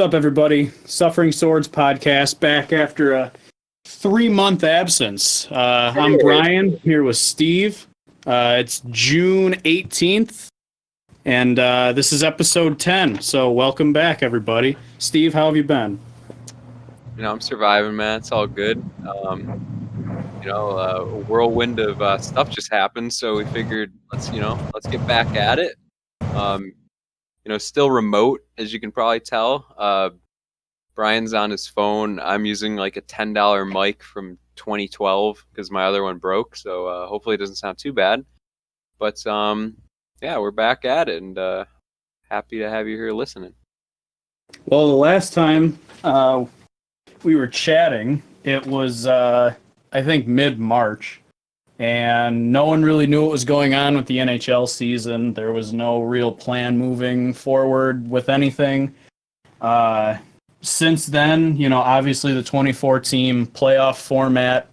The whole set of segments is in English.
up, everybody? Suffering Swords podcast back after a 3-month absence. I'm Brian here with Steve. It's June 18th, and this is episode 10. So welcome back, everybody. Steve, how have you been? I'm surviving, man. It's all good. A whirlwind of stuff just happened, so we figured let's get back at it. Still remote, as you can probably tell. Brian's on his phone. I'm using like a $10 mic from 2012 because my other one broke. So hopefully it doesn't sound too bad. But we're back at it, and happy to have you here listening. Well, the last time we were chatting, it was I think mid-March, and no one really knew what was going on with the NHL season. There was no real plan moving forward with anything. Since then, obviously the 24-team playoff format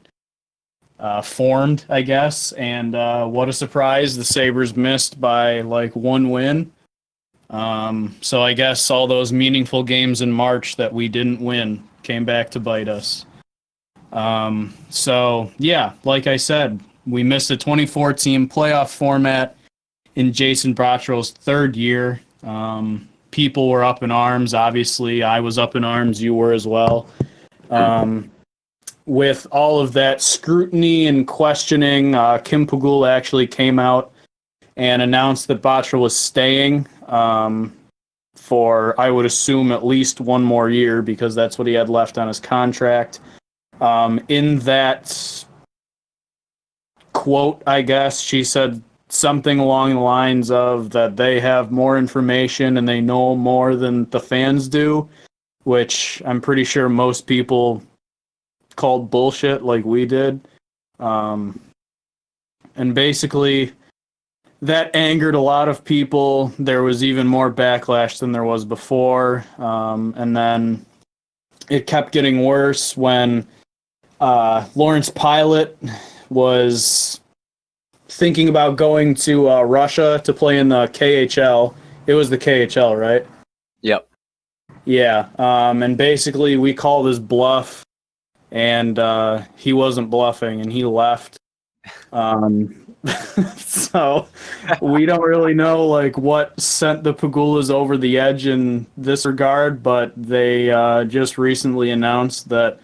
formed, I guess, and what a surprise, the Sabres missed by like one win. So I guess all those meaningful games in March that we didn't win came back to bite us. So yeah, like I said, we missed a 24-team playoff format in Jason Botterill's third year. People were up in arms. Obviously, I was up in arms. You were as well. With all of that scrutiny and questioning, Kim Pegula actually came out and announced that Botterill was staying for, I would assume, at least one more year because that's what he had left on his contract. In that quote, I guess, she said something along the lines of that they have more information and they know more than the fans do, which I'm pretty sure most people called bullshit like we did. And basically, that angered a lot of people. There was even more backlash than there was before. And then it kept getting worse when Lawrence Pilot was thinking about going to Russia to play in the KHL. It was the KHL, right? Yep. Yeah. And basically we called his bluff, and he wasn't bluffing, and he left. So we don't really know like what sent the Pegulas over the edge in this regard, but they just recently announced that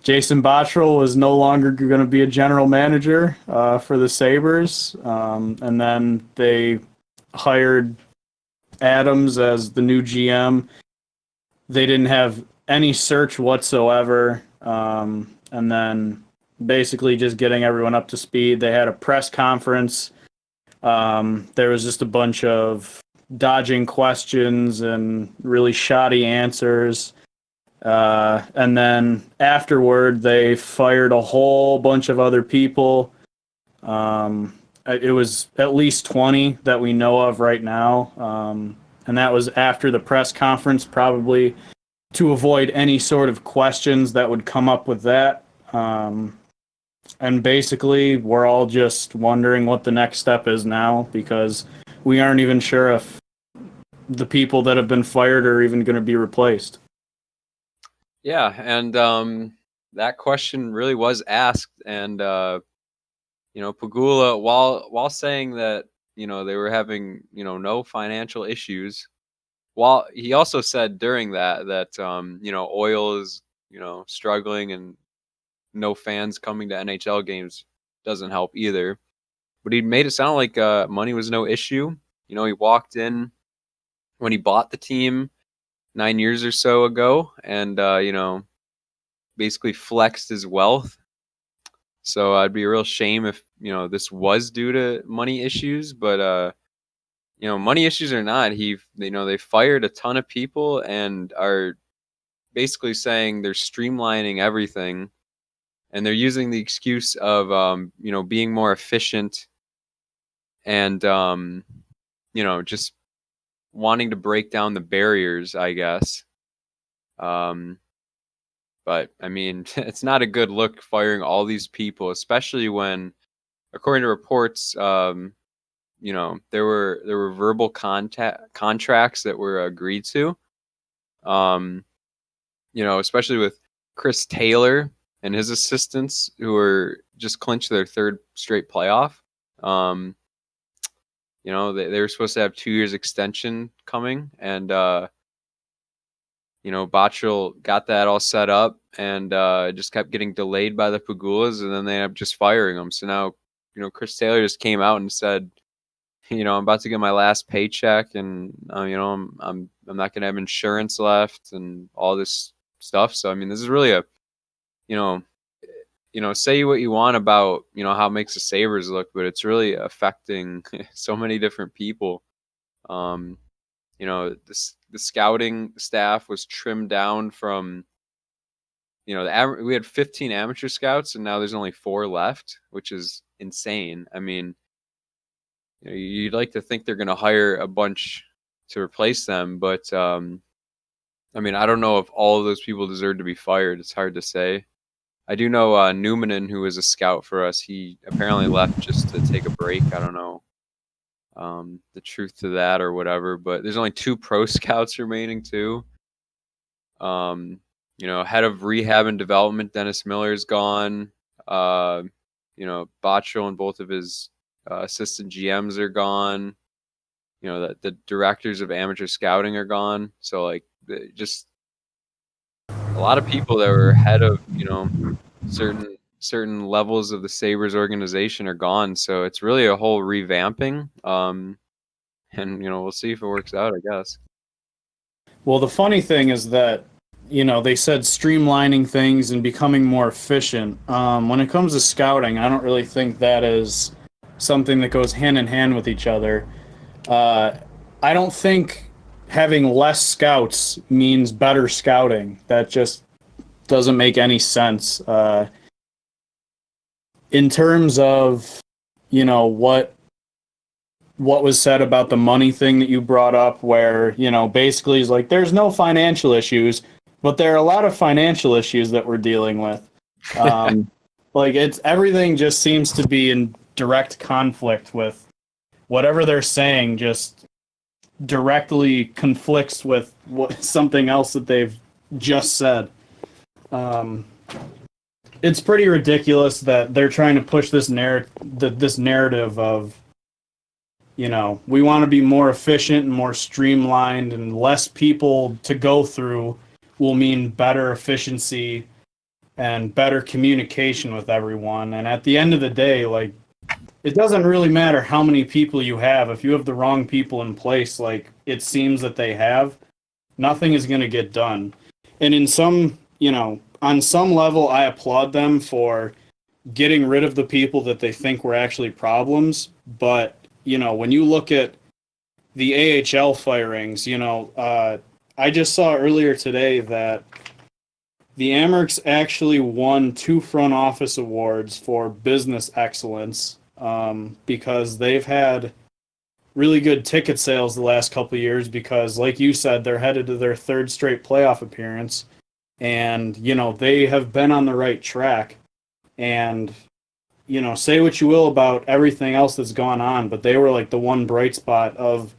Jason Botterill was no longer going to be a general manager for the Sabres, and then they hired Adams as the new GM. They didn't have any search whatsoever, and then basically just getting everyone up to speed. They had a press conference. There was just a bunch of dodging questions and really shoddy answers. And then afterward, they fired a whole bunch of other people. It was at least 20 that we know of right now. And that was after the press conference, probably to avoid any sort of questions that would come up with that. And basically, we're all just wondering what the next step is now because we aren't even sure if the people that have been fired are even going to be replaced. Yeah, and that question really was asked, and Pegula, while saying that they were having no financial issues, while he also said during that oil is struggling and no fans coming to NHL games doesn't help either. But he made it sound like money was no issue. He walked in when he bought the team 9 years or so ago, and basically flexed his wealth. So I'd be a real shame if this was due to money issues, but money issues or not, they fired a ton of people and are basically saying they're streamlining everything, and they're using the excuse of being more efficient and just wanting to break down the barriers, I guess. But I mean, it's not a good look firing all these people, especially when, according to reports, there were verbal contracts that were agreed to. Especially with Chris Taylor and his assistants who are just clinched their third straight playoff. They were supposed to have 2 years extension coming, and Botterill got that all set up, and it just kept getting delayed by the Pegulas, and then they ended up just firing him. So now, Chris Taylor just came out and said, I'm about to get my last paycheck, and I'm not gonna have insurance left, and all this stuff. So I mean, this is really say what you want about how it makes the Sabres look, but it's really affecting so many different people. The scouting staff was trimmed down from, we had 15 amateur scouts, and now there's only 4 left, which is insane. I mean, you'd like to think they're going to hire a bunch to replace them, but I mean, I don't know if all of those people deserve to be fired. It's hard to say. I do know Numanen, who was a scout for us, he apparently left just to take a break. I don't know the truth to that or whatever, but there's only 2 pro scouts remaining too. Head of rehab and development, Dennis Miller's gone. Botterill and both of his assistant GMs are gone. The directors of amateur scouting are gone. So like, just a lot of people that were head of certain levels of the Sabres organization are gone. So it's really a whole revamping. And we'll see if it works out, I guess. Well, the funny thing is that they said streamlining things and becoming more efficient. When it comes to scouting, I don't really think that is something that goes hand in hand with each other. I don't think having less scouts means better scouting. That just doesn't make any sense. In terms of, what was said about the money thing that you brought up, where, basically is like, there's no financial issues, but there are a lot of financial issues that we're dealing with. Everything just seems to be in direct conflict with whatever they're saying, just directly conflicts with something else that they've just said. It's pretty ridiculous that they're trying to push this narrative of, we want to be more efficient and more streamlined, and less people to go through will mean better efficiency and better communication with everyone. And at the end of the day, like, it doesn't really matter how many people you have. If you have the wrong people in place, like it seems that they have, nothing is going to get done. And in some, on some level, I applaud them for getting rid of the people that they think were actually problems. But when you look at the AHL firings, I just saw earlier today that the Amerks actually won 2 front office awards for business excellence, because they've had really good ticket sales the last couple of years, because, like you said, they're headed to their 3rd straight playoff appearance, and, they have been on the right track. And say what you will about everything else that's gone on, but they were like the one bright spot of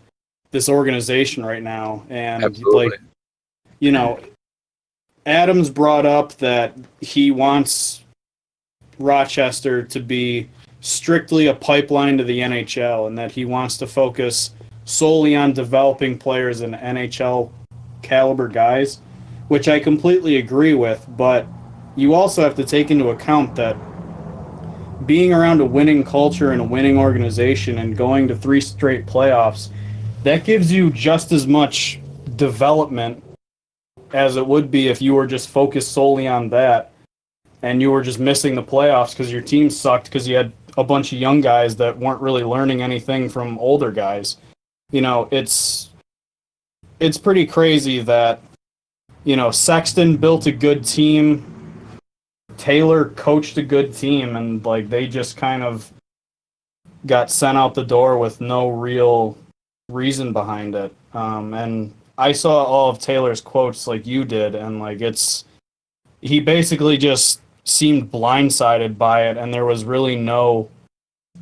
this organization right now. And Absolutely. Adams brought up that he wants Rochester to be strictly a pipeline to the NHL, and that he wants to focus solely on developing players and NHL caliber guys, which I completely agree with. But you also have to take into account that being around a winning culture and a winning organization and going to 3 straight playoffs, that gives you just as much development as it would be if you were just focused solely on that and you were just missing the playoffs because your team sucked because you had a bunch of young guys that weren't really learning anything from older guys. It's pretty crazy that, Sexton built a good team, Taylor coached a good team, and like they just kind of got sent out the door with no real reason behind it. And I saw all of Taylor's quotes like you did, and like he basically just seemed blindsided by it, and there was really no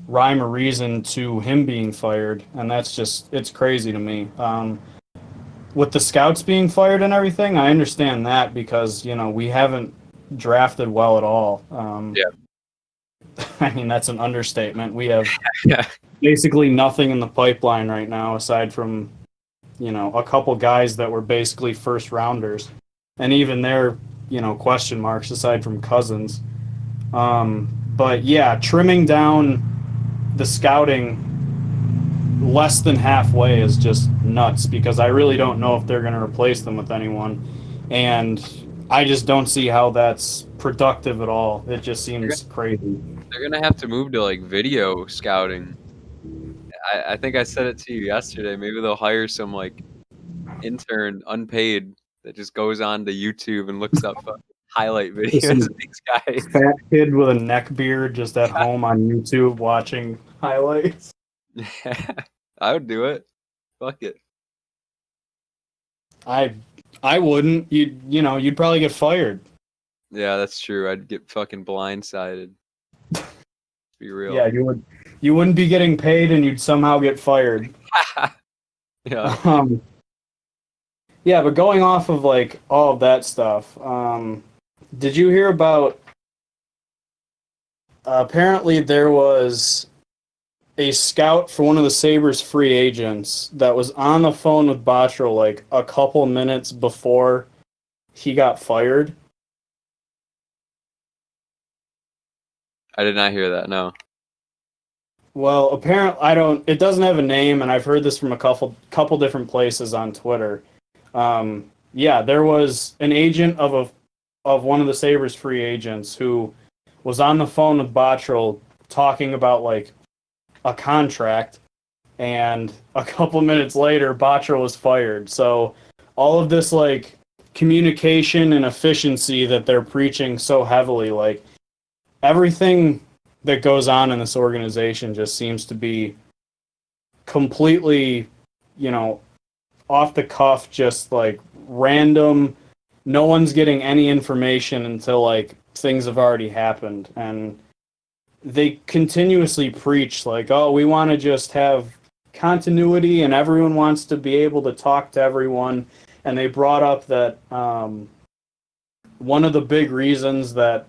rhyme or reason to him being fired, and it's crazy to me. with the scouts being fired and everything, I understand that because, we haven't drafted well at all. Yeah. I mean, that's an understatement. We have Yeah. basically nothing in the pipeline right now aside from, a couple guys that were basically first rounders. And even they're, question marks aside from Cousins. But yeah, trimming down the scouting less than halfway is just nuts because I really don't know if they're going to replace them with anyone. And I just don't see how that's productive at all. It just seems crazy. They're gonna have to move to like video scouting. I think I said it to you yesterday. Maybe they'll hire some like intern unpaid that just goes on to YouTube and looks up highlight Just videos some of these guys. fat kid with a neck beard just at home on YouTube watching highlights. Yeah, I would do it. Fuck it. I wouldn't. You'd probably get fired. Yeah, that's true. I'd get fucking blindsided. Be real. Yeah, you wouldn't be getting paid and you'd somehow get fired. Yeah. Yeah, but going off of like all of that stuff, did you hear about apparently there was a scout for one of the Sabres free agents that was on the phone with Botterill like a couple minutes before he got fired? I did not hear that. No. Well, apparently it doesn't have a name, and I've heard this from a couple different places on Twitter. Yeah, there was an agent of one of the Sabres free agents who was on the phone with Botterill talking about like a contract, and a couple minutes later, Botterill was fired. So all of this like communication and efficiency that they're preaching so heavily, like everything that goes on in this organization just seems to be completely, off the cuff, just like random. No one's getting any information until like things have already happened. And they continuously preach like, oh, we want to just have continuity and everyone wants to be able to talk to everyone. And they brought up that one of the big reasons that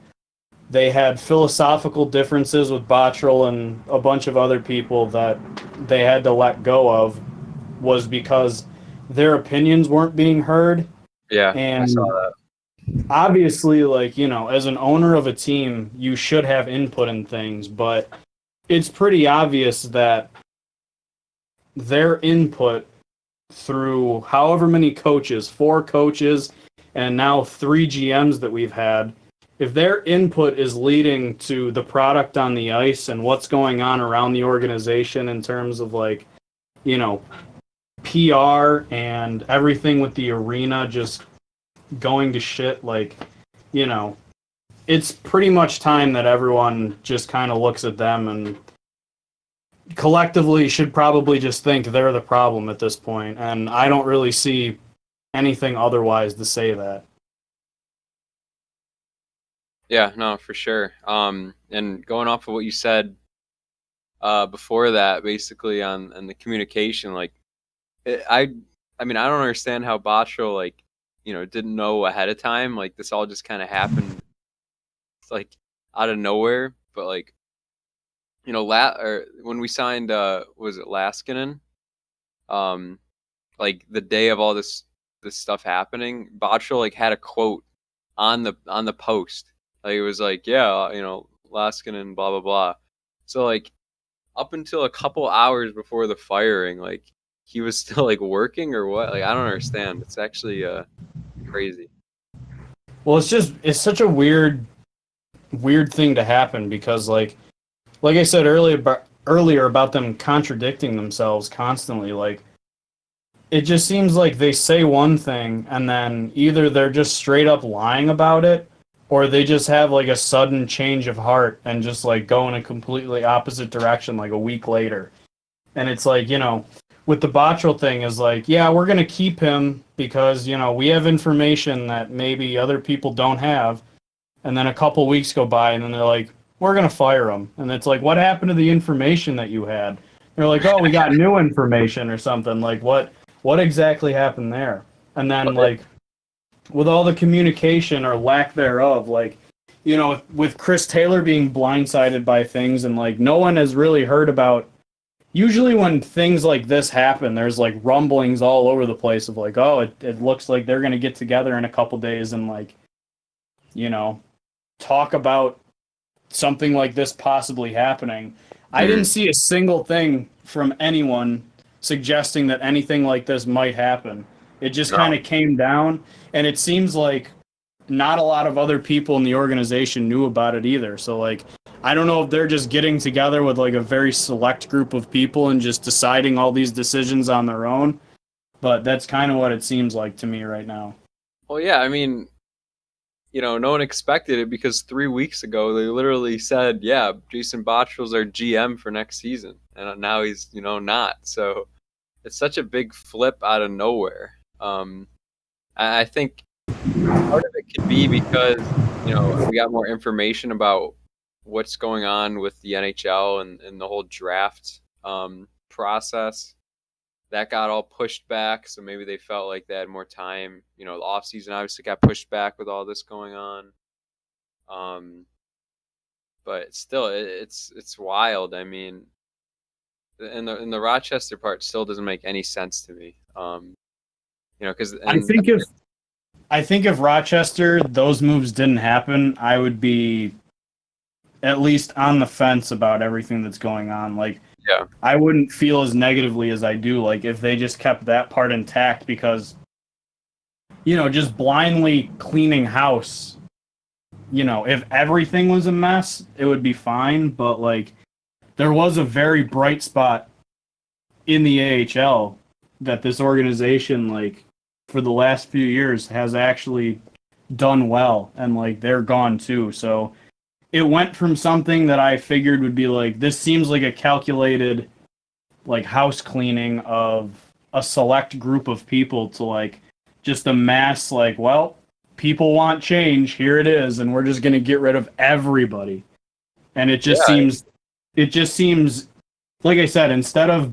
they had philosophical differences with Botterill and a bunch of other people that they had to let go of was because their opinions weren't being heard. Yeah, and I saw that. Obviously, like, as an owner of a team, you should have input in things, but it's pretty obvious that their input through however many coaches, 4 coaches, and now 3 GMs that we've had, if their input is leading to the product on the ice and what's going on around the organization in terms of like, PR and everything with the arena just going to shit, like, it's pretty much time that everyone just kind of looks at them and collectively should probably just think they're the problem at this point. And I don't really see anything otherwise to say that. Yeah, no, for sure. And going off of what you said before that, basically on the communication, like I mean, I don't understand how Botterill like didn't know ahead of time. Like this all just kind of happened, it's like out of nowhere. But like or when we signed, was it Laskinen? Like the day of all this stuff happening, Botterill like had a quote on the post. Like it was like, yeah, Laskinen, blah blah blah. So like up until a couple hours before the firing, like he was still like working or what? Like I don't understand. It's actually crazy. Well, it's such a weird thing to happen because like I said earlier about them contradicting themselves constantly, like it just seems like they say one thing and then either they're just straight up lying about it or they just have like a sudden change of heart and just like go in a completely opposite direction like a week later. And it's like, with the Botterill thing is like, yeah, we're going to keep him because, we have information that maybe other people don't have. And then a couple weeks go by and then they're like, we're going to fire him. And it's like, what happened to the information that you had? They're like, oh, we got new information or something. Like, what what exactly happened there? And then, like, with all the communication or lack thereof, like, you know, with Chris Taylor being blindsided by things, and like no one has really heard about. Usually when things like this happen, there's like rumblings all over the place of like, oh, it looks like they're going to get together in a couple days and like, you know, talk about something like this possibly happening. I didn't see a single thing from anyone suggesting that anything like this might happen. It just No. kind of came down, and it seems like not a lot of other people in the organization knew about it either. So like, I don't know if they're just getting together with like a very select group of people and just deciding all these decisions on their own, but that's kind of what it seems like to me right now. Well, yeah, I mean, you know, no one expected it because 3 weeks ago they literally said, yeah, Jason Botterill's our GM for next season, and now he's, you know, not. So it's such a big flip out of nowhere. I think part of it could be because, you know, we got more information about what's going on with the NHL and the whole draft process. That got all pushed back, so maybe they felt like they had more time. You know, the offseason obviously got pushed back with all this going on. But still, it's wild. I mean, and the Rochester part still doesn't make any sense to me. You know, because I think if Rochester those moves didn't happen, I would be at least on the fence about everything that's going on. Like, yeah, I wouldn't feel as negatively as I do, like, if they just kept that part intact, because, you know, just blindly cleaning house, you know, if everything was a mess, it would be fine, but, like, there was a very bright spot in the AHL that this organization, like, for the last few years has actually done well, and, like, they're gone too, so it went from something that I figured would be like, this seems like a calculated, like, house cleaning of a select group of people, to like just a mass, like, well, people want change, here it is, and we're just going to get rid of everybody. And it just seems, like I said, instead of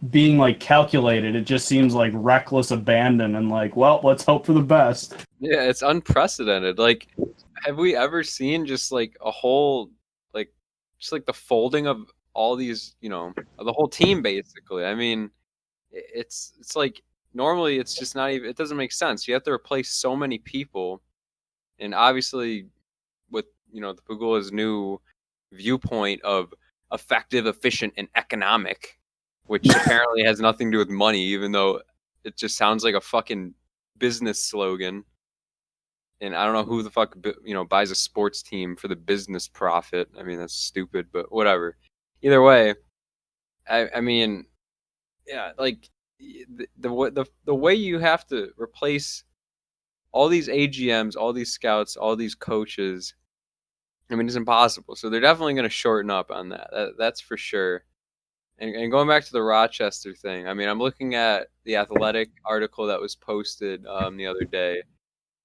being like calculated, it just seems like reckless abandon and like, well, let's hope for the best. yeah, it's unprecedented. Like, have we ever seen just like a whole, like, just like the folding of all these, you know, the whole team basically? I mean, it's like normally it's just not even, it doesn't make sense. You have to replace so many people, and obviously with, you know, the Pegula's new viewpoint of effective, efficient, and economic, which apparently has nothing to do with money, even though it just sounds like a fucking business slogan. And I don't know who the fuck, you know, buys a sports team for the business profit. I mean, that's stupid, but whatever. Either way, I mean, yeah, like the way you have to replace all these AGMs, all these scouts, all these coaches, I mean, it's impossible. So they're definitely going to shorten up on that's for sure. And going back to the Rochester thing, I mean, I'm looking at the Athletic article that was posted the other day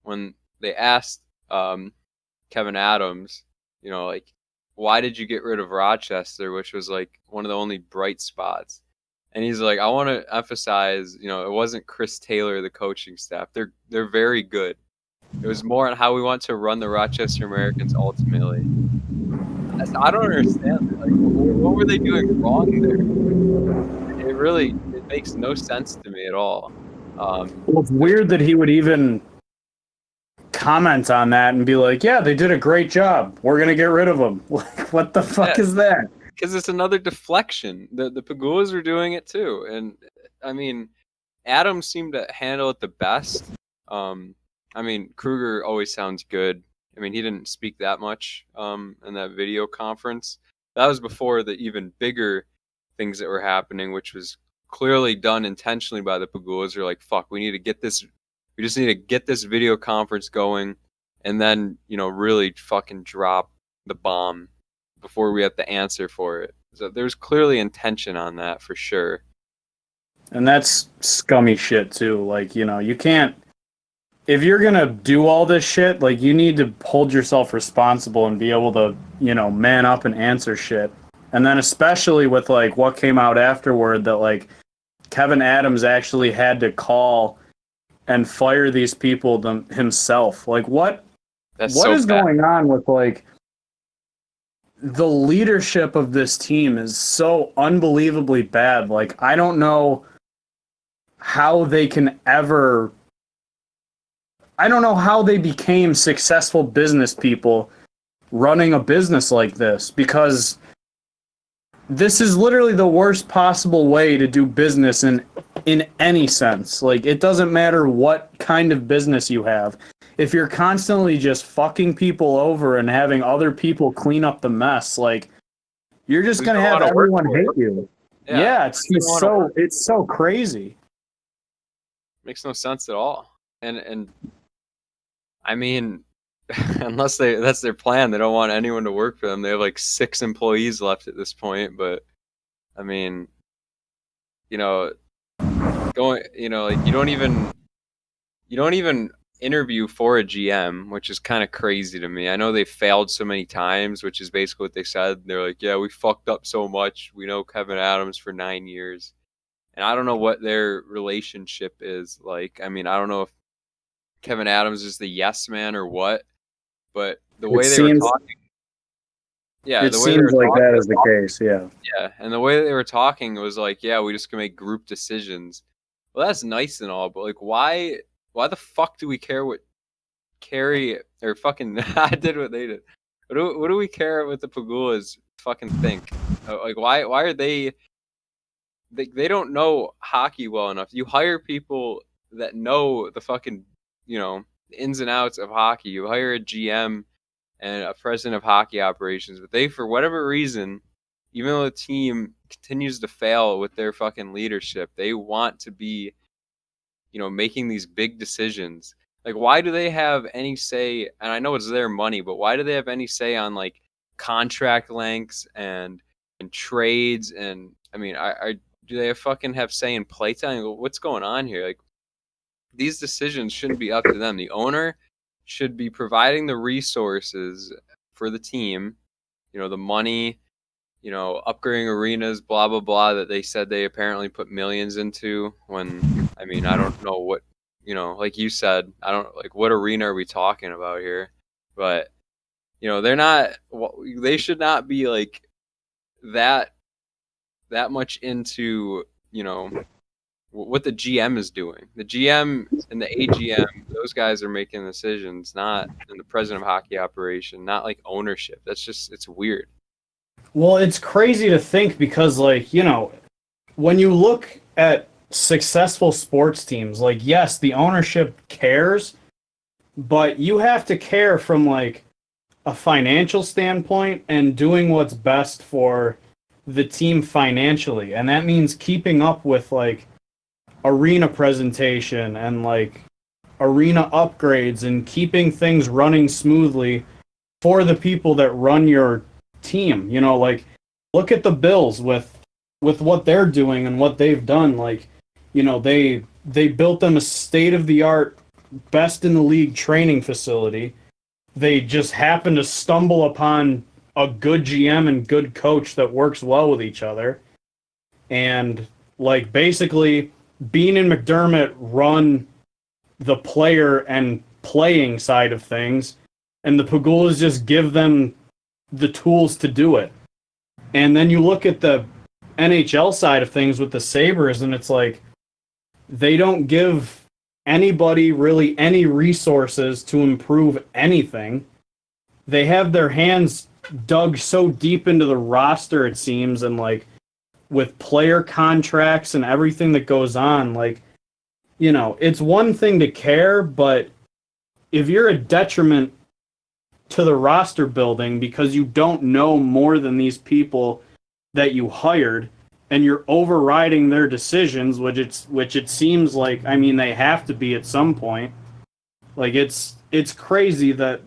when they asked Kevin Adams, you know, like, why did you get rid of Rochester, which was like one of the only bright spots? And he's like, I want to emphasize, you know, it wasn't Chris Taylor, the coaching staff. They're very good. It was more on how we want to run the Rochester Americans ultimately. I don't understand. Like, what were they doing wrong there? It makes no sense to me at all. Well, it's weird that he would even comment on that and be like, yeah, they did a great job, we're going to get rid of them. Like, what the fuck is that? Because it's another deflection. The Pegulas are doing it too. And I mean, Adams seemed to handle it the best. I mean, Kruger always sounds good. I mean, he didn't speak that much in that video conference. That was before the even bigger things that were happening, which was clearly done intentionally by the Pegulas. They're like, fuck, we just need to get this video conference going, and then, you know, really fucking drop the bomb before we have to answer for it. So there's clearly intention on that for sure. And that's scummy shit too. Like, you know, you can't, if you're gonna do all this shit, like, you need to hold yourself responsible and be able to, you know, man up and answer shit. And then especially with like what came out afterward, that like Kevin Adams actually had to call and fire these people himself. Like, what is going on with, like, the leadership of this team is so unbelievably bad. Like, I don't know how they became successful business people running a business like this, because this is literally the worst possible way to do business in any sense. Like, it doesn't matter what kind of business you have. If you're constantly just fucking people over and having other people clean up the mess, like, you're just going to have everyone hate you. Yeah, it's so crazy. Makes no sense at all. And I mean, unless that's their plan, they don't want anyone to work for them. They have like 6 employees left at this point, but I mean, you know, like you don't even interview for a GM, which is kind of crazy to me. I know they failed so many times, which is basically what they said. They're like, yeah, we fucked up so much. We know Kevin Adams for 9 years. And I don't know what their relationship is like. I mean, I don't know if Kevin Adams is the yes man or what, but the way they were talking. Yeah, it seems like that is the case, yeah. Yeah, and the way they were talking was like, yeah, we just can make group decisions. Well, that's nice and all, but like, why the fuck do we care what Carrie or fucking I did what they did? What do we care what the Pegulas fucking think? Like, why are they don't know hockey well enough? You hire people that know the fucking, ins and outs of hockey. You hire a GM and a president of hockey operations, but they, for whatever reason, even though the team continues to fail with their fucking leadership, they want to be, making these big decisions. Like, why do they have any say? And I know it's their money, but why do they have any say on like contract lengths and trades? And I mean, do they fucking have say in playtime? What's going on here? Like, these decisions shouldn't be up to them. The owner should be providing the resources for the team, the money, upgrading arenas, blah, blah, blah, that they said they apparently put millions into when, I mean, I don't know what, like you said, I don't, like, what arena are we talking about here? But, they should not be like that much into, what the GM is doing. The GM and the AGM, those guys are making decisions, not in the president of hockey operation, not like ownership. That's just, it's weird. Well, it's crazy to think because, like, when you look at successful sports teams, like, yes, the ownership cares, but you have to care from, like, a financial standpoint and doing what's best for the team financially. And that means keeping up with, like, arena presentation and, like, arena upgrades and keeping things running smoothly for the people that run your team. Like, look at the Bills with what they're doing and what they've done. Like, they built them a state-of-the-art, best in the league training facility. They just happen to stumble upon a good GM and good coach that works well with each other. And, like, basically, Bean and McDermott run the player and playing side of things, and the Pegulas just give them the tools to do it. And then you look at the NHL side of things with the Sabres, and it's like they don't give anybody really any resources to improve anything. They have their hands dug so deep into the roster, it seems, and like with player contracts and everything that goes on, like, it's one thing to care, but if you're a detriment to the roster building because you don't know more than these people that you hired, and you're overriding their decisions, which it seems like, I mean, they have to be at some point. Like, it's crazy that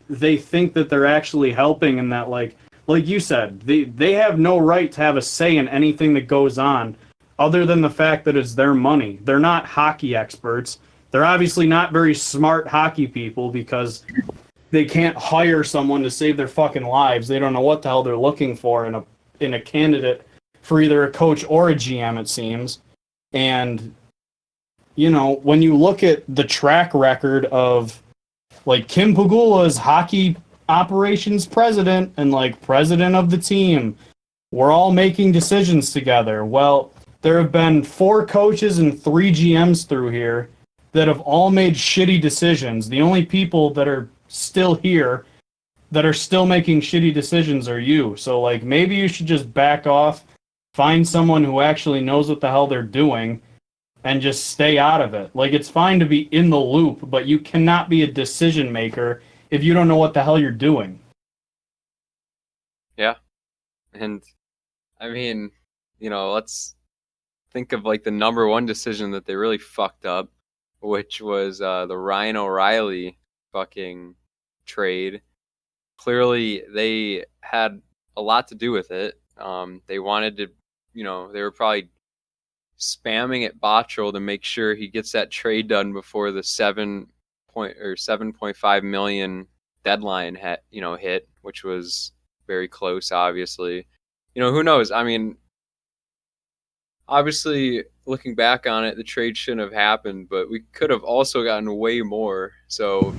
they think that they're actually helping, and that, like you said, they have no right to have a say in anything that goes on other than the fact that it's their money. They're not hockey experts. They're obviously not very smart hockey people because they can't hire someone to save their fucking lives. They don't know what the hell they're looking for in a candidate for either a coach or a GM, it seems. And, when you look at the track record of, like, Kim Pegula's hockey operations president and, like, president of the team, we're all making decisions together. Well, there have been 4 coaches and 3 GMs through here that have all made shitty decisions. The only people that are still here that are still making shitty decisions are you. So, like, maybe you should just back off, find someone who actually knows what the hell they're doing, and just stay out of it. Like, it's fine to be in the loop, but you cannot be a decision maker if you don't know what the hell you're doing. Yeah. And, I mean, let's think of, like, the number one decision that they really fucked up, which was the Ryan O'Reilly fucking trade. Clearly, they had a lot to do with it. They wanted to, they were probably spamming at Botterill to make sure he gets that trade done before the 7.5 million deadline hit, which was very close, obviously. Who knows? I mean, obviously, looking back on it, the trade shouldn't have happened, but we could have also gotten way more. So,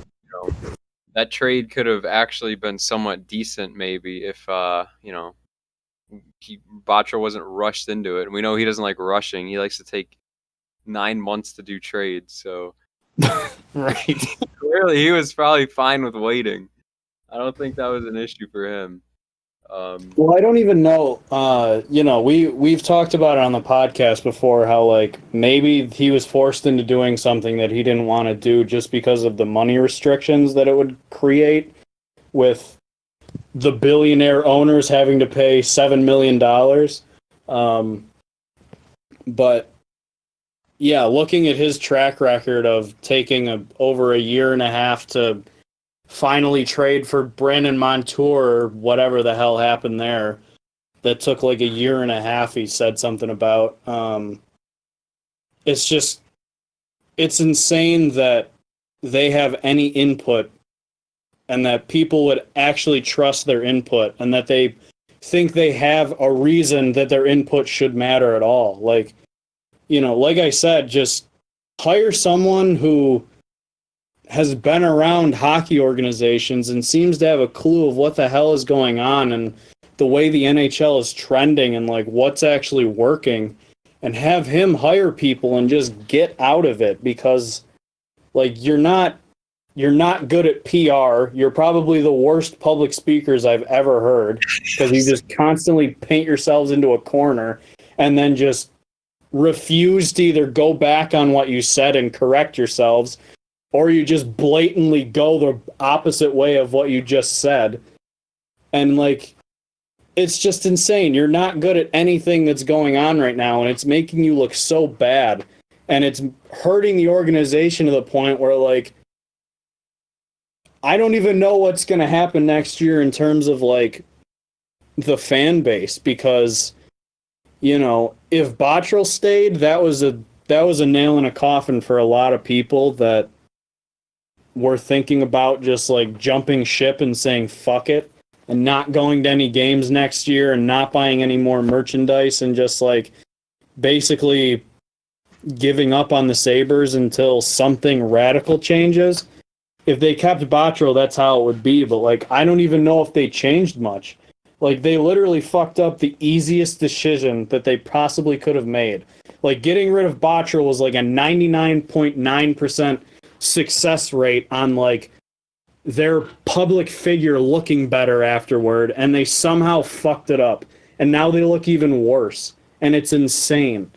that trade could have actually been somewhat decent, maybe, if Botterill wasn't rushed into it. And we know he doesn't like rushing; he likes to take 9 months to do trades. So, Right. clearly, he was probably fine with waiting. I don't think that was an issue for him. Well, I don't even know. We've talked about it on the podcast before how, like, maybe he was forced into doing something that he didn't want to do just because of the money restrictions that it would create with the billionaire owners having to pay $7 million. But yeah, looking at his track record of taking over a year and a half to finally trade for Brandon Montour or whatever the hell happened there, that took like a year and a half, he said something about. It's insane that they have any input and that people would actually trust their input and that they think they have a reason that their input should matter at all. Like, like I said, just hire someone who has been around hockey organizations and seems to have a clue of what the hell is going on and the way the NHL is trending and, like, what's actually working, and have him hire people and just get out of it, because, like, you're not good at PR. You're probably the worst public speakers I've ever heard, because you just constantly paint yourselves into a corner and then just refuse to either go back on what you said and correct yourselves, or you just blatantly go the opposite way of what you just said. And, like, it's just insane. You're not good at anything that's going on right now, and it's making you look so bad. And it's hurting the organization to the point where, like, I don't even know what's going to happen next year in terms of, like, the fan base, because, if Botterill stayed, that was a nail in a coffin for a lot of people that were thinking about just, like, jumping ship and saying fuck it and not going to any games next year and not buying any more merchandise and just, like, basically giving up on the Sabres until something radical changes. If they kept Botterill, that's how it would be. But, like, I don't even know if they changed much. Like, they literally fucked up the easiest decision that they possibly could have made. Like, getting rid of Botterill was like a 99.9% success rate on, like, their public figure looking better afterward, and they somehow fucked it up. And now they look even worse. And it's insane.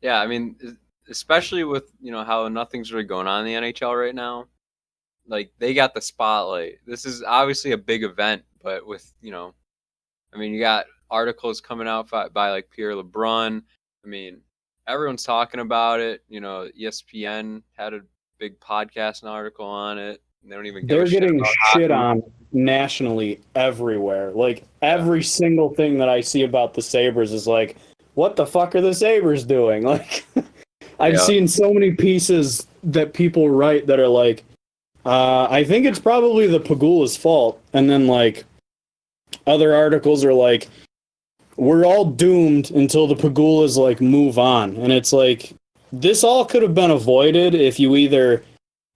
Yeah, I mean, especially with, how nothing's really going on in the NHL right now. Like, they got the spotlight. This is obviously a big event, but with, I mean, you got articles coming out by like Pierre LeBrun. I mean, everyone's talking about it. ESPN had a big podcast and article on it. And they don't even give They're a shit getting about shit hockey. on nationally everywhere. Like, every single thing that I see about the Sabres is like, what the fuck are the Sabres doing? Like, I've seen so many pieces that people write that are like, I think it's probably the Pegula's fault. And then, like, other articles are like, we're all doomed until the Pegulas like move on, and it's like this all could have been avoided if you either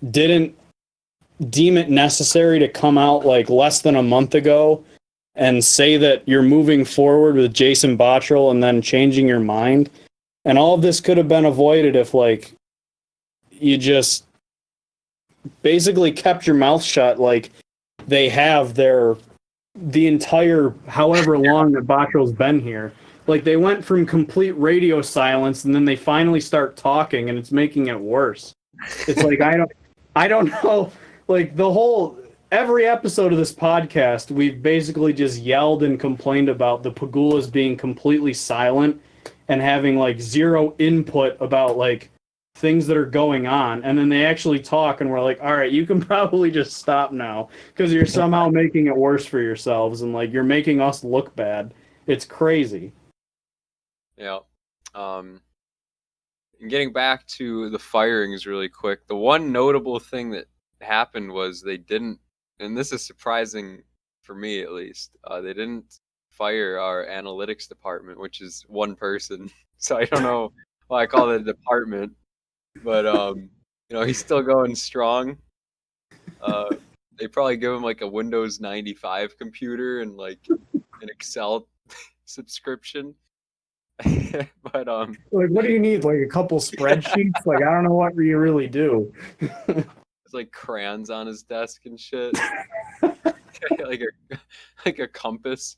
didn't deem it necessary to come out like less than a month ago and say that you're moving forward with Jason Botterill and then changing your mind. And all of this could have been avoided if like you just basically kept your mouth shut like they have the entire however long that Botterill's been here. Like they went from complete radio silence and then they finally start talking and it's making it worse. It's like I don't know, like every episode of this podcast we've basically just yelled and complained about the Pegulas being completely silent and having like zero input about like things that are going on, and then they actually talk and we're like, all right, you can probably just stop now because you're somehow making it worse for yourselves and like you're making us look bad. It's crazy. Yeah. And getting back to the firings really quick, the one notable thing that happened was they didn't, and this is surprising for me at least, they didn't fire our analytics department, which is one person. So I don't know why I call it a department, but he's still going strong. They probably give him like a Windows 95 computer and like an Excel subscription. But like what do you need, like a couple spreadsheets? Like I don't know what you really do. It's like crayons on his desk and shit. like a compass.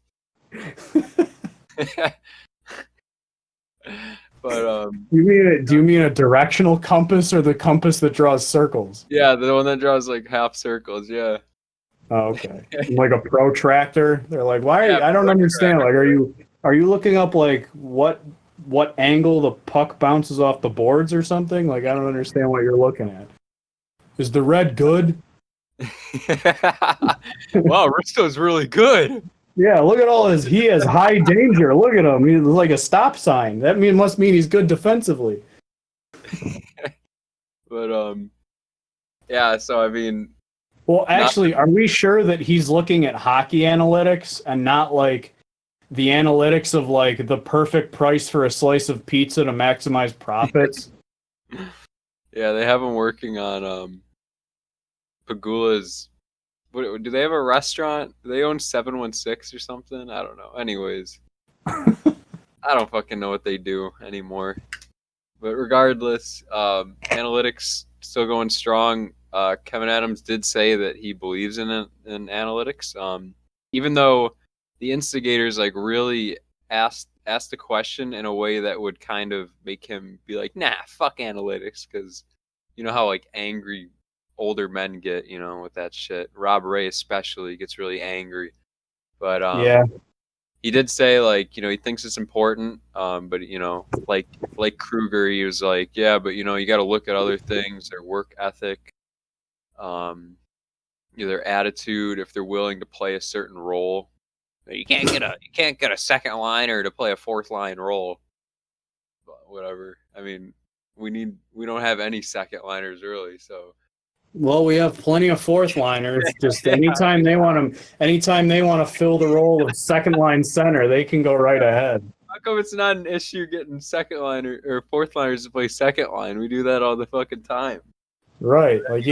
But do you mean a directional compass or the compass that draws circles? Yeah, the one that draws like half circles, yeah. Oh, okay. Like a protractor. They're like, why? Yeah, I don't understand. Like, are you looking up like what angle the puck bounces off the boards or something? Like, I don't understand what you're looking at. Is the red good? Wow, Risto's really good. Yeah, look at all his. He has high danger. Look at him. He's like a stop sign. That must mean he's good defensively. But yeah. So I mean. Well, actually, are we sure that he's looking at hockey analytics and not like the analytics of like the perfect price for a slice of pizza to maximize profits? Yeah, they have him working on Pegula's. What, do they have a restaurant? Do they own 716 or something? I don't know. Anyways, I don't fucking know what they do anymore. But regardless, analytics still going strong. Kevin Adams did say that he believes in analytics. Even though the instigators like really asked the question in a way that would kind of make him be like, nah, fuck analytics, because you know how like angry older men get, with that shit. Rob Ray especially gets really angry. But yeah, he did say like, he thinks it's important. But like Kruger, he was like, yeah, but you got to look at other things, their work ethic, their attitude, if they're willing to play a certain role. You can't get a second liner to play a fourth line role. But whatever. I mean, we don't have any second liners really, so. Well, we have plenty of fourth liners. Just anytime they want to fill the role of second line center, they can go right ahead. How come it's not an issue getting second liner or fourth liners to play second line? We do that all the fucking time. Right. Like,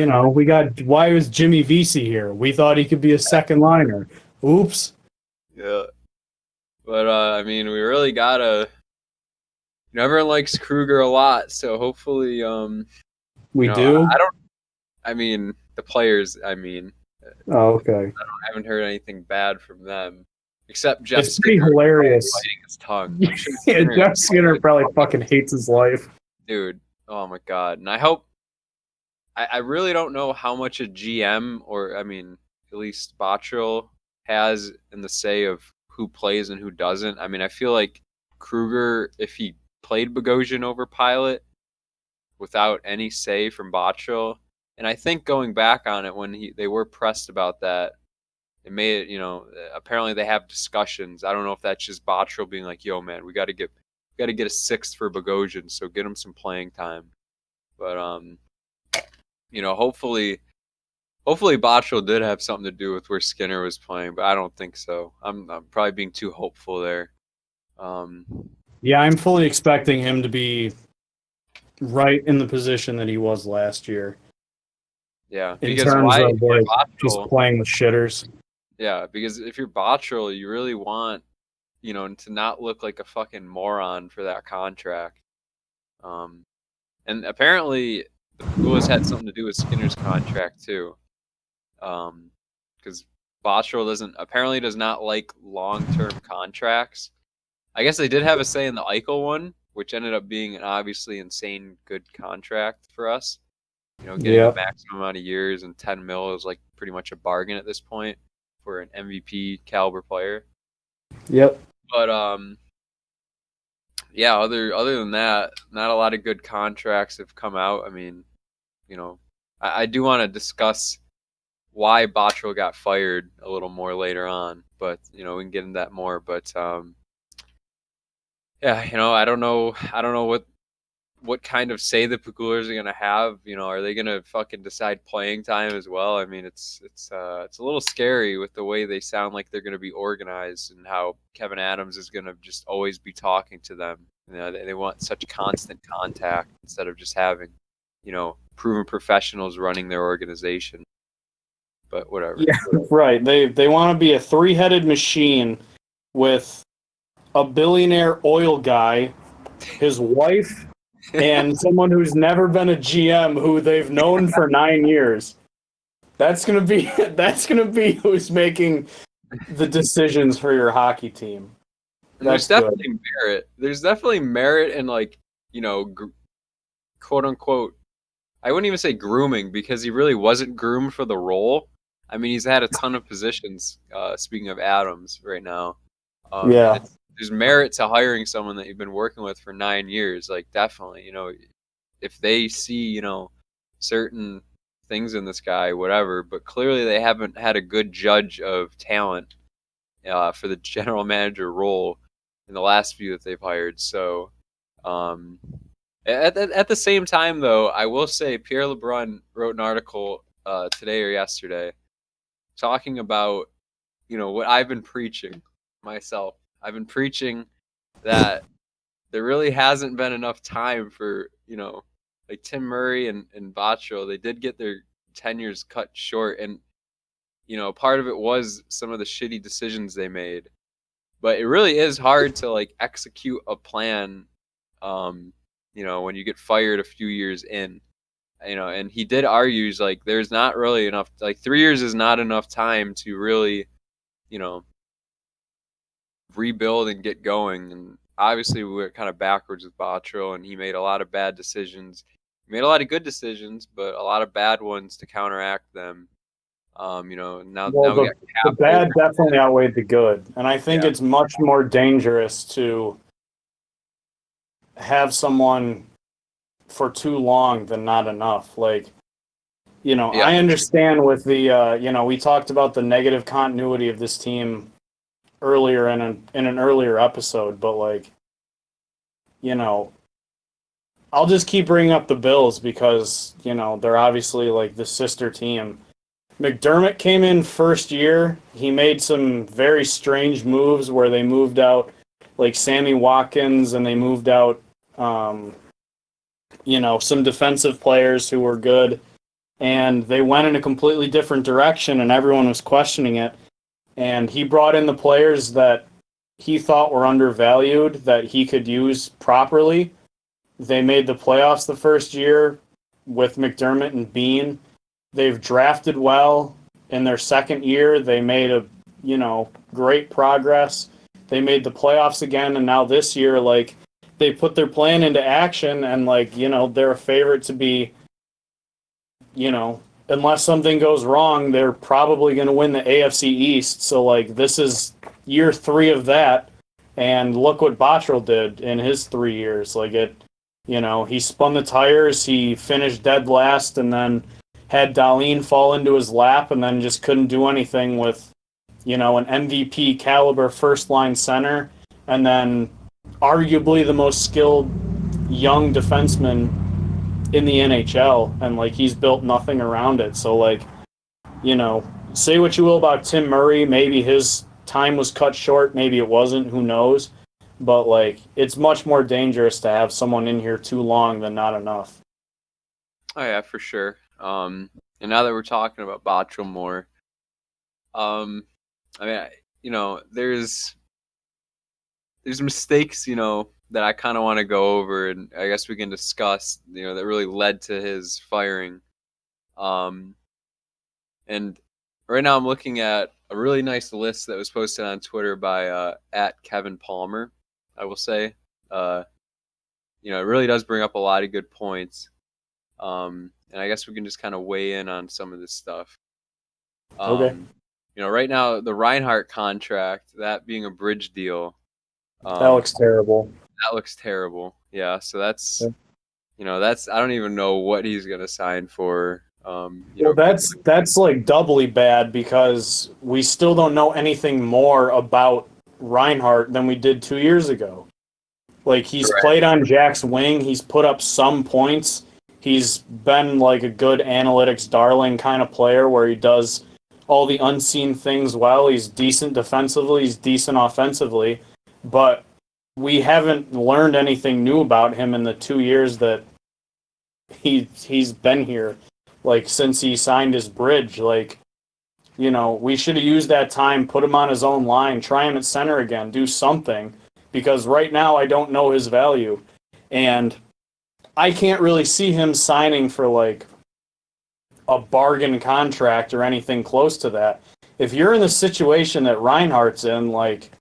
why was Jimmy Vesey here? We thought he could be a second liner. Oops. Yeah. But I mean, we really gotta. Everyone likes Kruger a lot, so hopefully, we do. I mean, the players. I mean. Oh, okay. I haven't heard anything bad from them, except Jeff. It's pretty hilarious. Biting his tongue. Yeah, Jeff Skinner probably fucking hates his life. Dude, oh my god! And I hope. I really don't know how much a GM or at least Botterill has in the say of who plays and who doesn't. I mean, I feel like Kruger, if he played Bogosian over Pilot without any say from Botterill, and I think going back on it when they were pressed about that, it made it. Apparently they have discussions. I don't know if that's just Botterill being like, "Yo, man, we got to get a sixth for Bogosian, so get him some playing time." But hopefully Botterill did have something to do with where Skinner was playing, but I don't think so. I'm probably being too hopeful there. Um, Yeah, I'm fully expecting him to be right in the position that he was last year yeah, in because terms why if of you're like just Botterill, playing with shitters. yeah, because if you're Botterill, you really want, to not look like a fucking moron for that contract. Um, and apparently the Pagulas had something to do with Skinner's contract too. Because Botterill does not like long-term contracts. I guess they did have a say in the Eichel one, which ended up being an obviously insane good contract for us. Getting the Yep. maximum amount of years and 10 mil is like pretty much a bargain at this point for an MVP caliber player. Yep. But yeah, other than that, not a lot of good contracts have come out. I mean, I do want to discuss why Botterill got fired a little more later on, but we can get into that more. But yeah, I don't know what kind of say the Pagulas are gonna have. Are they gonna fucking decide playing time as well? I mean, it's a little scary with the way they sound like they're gonna be organized and how Kevin Adams is gonna just always be talking to them. They want such constant contact instead of just having, proven professionals running their organization. But whatever. Yeah, right. They want to be a three-headed machine with a billionaire oil guy, his wife, and someone who's never been a GM who they've known for 9 years. That's gonna be who's making the decisions for your hockey team. And there's That's good. definitely merit. There's definitely merit in like, quote unquote, I wouldn't even say grooming because he really wasn't groomed for the role. I mean, he's had a ton of positions. Speaking of Adams, right now, and Yeah. there's merit to hiring someone that you've been working with for 9 years. Like, definitely, if they see, certain things in this guy, whatever. But clearly, they haven't had a good judge of talent for the general manager role in the last few that they've hired. So, um, at the same time, though, I will say Pierre LeBrun wrote an article today or yesterday talking about what I've been preaching myself. I've been preaching that there really hasn't been enough time for like Tim Murray and Botterill. They did get their tenures cut short, and part of it was some of the shitty decisions they made. But it really is hard to like execute a plan when you get fired a few years in. And he did argue like there's not really enough, like 3 years is not enough time to really, you know, rebuild and get going. And obviously we went kind of backwards with Botterill, and he made a lot of bad decisions. He made a lot of good decisions, but a lot of bad ones to counteract them. Well, Now we got the cap bad over. definitely outweighed the good, and I think Yeah. it's much more dangerous to have someone for too long than not enough. Like, Yeah. I understand with the, we talked about the negative continuity of this team earlier in an earlier episode, but like, you know, I'll just keep bringing up the Bills because they're obviously like the sister team. McDermott came in first year. He made some very strange moves where they moved out like Sammy Watkins and they moved out, some defensive players who were good. And they went in a completely different direction and everyone was questioning it. And he brought in the players that he thought were undervalued that he could use properly. They made the playoffs the first year with McDermott and Bean. They've drafted well. In their second year, they made great progress. They made the playoffs again, and now this year, like, they put their plan into action, and they're a favorite to be, unless something goes wrong, they're probably going to win the AFC East. So like, this is year 3 of that, and look what Botterill did in his 3 years. Like he spun the tires, he finished dead last, and then had Darlene fall into his lap, and then just couldn't do anything with, an MVP caliber first line center, and then arguably the most skilled young defenseman in the NHL, and like he's built nothing around it. So like, say what you will about Tim Murray, maybe his time was cut short, maybe it wasn't, who knows. but like it's much more dangerous to have someone in here too long than not enough. Oh yeah, for sure. And now that we're talking about Botterill more, I mean, there's mistakes, that I kind of want to go over, and I guess we can discuss, that really led to his firing. Um, and right now I'm looking at a really nice list that was posted on Twitter by at Kevin Palmer. I will say, uh, it really does bring up a lot of good points. And I guess we can just kind of weigh in on some of this stuff. Okay. Um, right now the Reinhardt contract, that being a bridge deal, That um, looks terrible. that looks terrible. Yeah, so Yeah. that's I don't even know what he's gonna sign for. Well, that's like doubly bad because we still don't know anything more about Reinhardt than we did 2 years ago. Like he's Right. played on Jack's wing, he's put up some points. He's been like a good analytics darling kind of player where he does all the unseen things well. He's decent defensively, he's decent offensively, but we haven't learned anything new about him in the 2 years that he's been here. Like since he signed his bridge, like we should have used that time, put him on his own line, try him at center again, do something. Because right now I don't know his value. And I can't really see him signing for like a bargain contract or anything close to that. If you're in the situation that Reinhardt's in, like,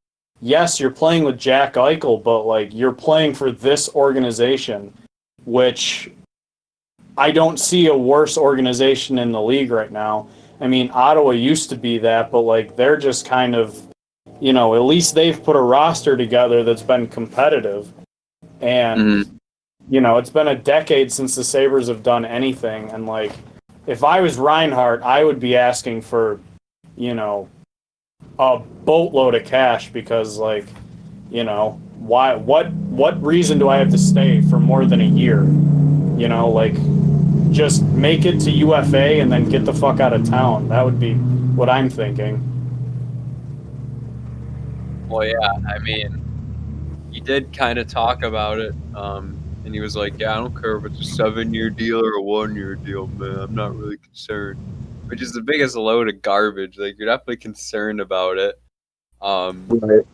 yes, you're playing with Jack Eichel, but like you're playing for this organization, which I don't see a worse organization in the league right now. I mean, Ottawa used to be that, but like they're just kind of, at least they've put a roster together that's been competitive. And, Mhm. it's been a decade since the Sabres have done anything. And like, if I was Reinhardt, I would be asking for, a boatload of cash because like, why, what reason do I have to stay for more than a year? Like just make it to UFA and then get the fuck out of town. That would be what I'm thinking. Well, yeah, I mean, he did kind of talk about it, and he was like, "Yeah, I don't care if it's a 7-year deal or a 1-year deal, man. I'm not really concerned." Which is the biggest load of garbage. Like, you're definitely concerned about it. Um, Right.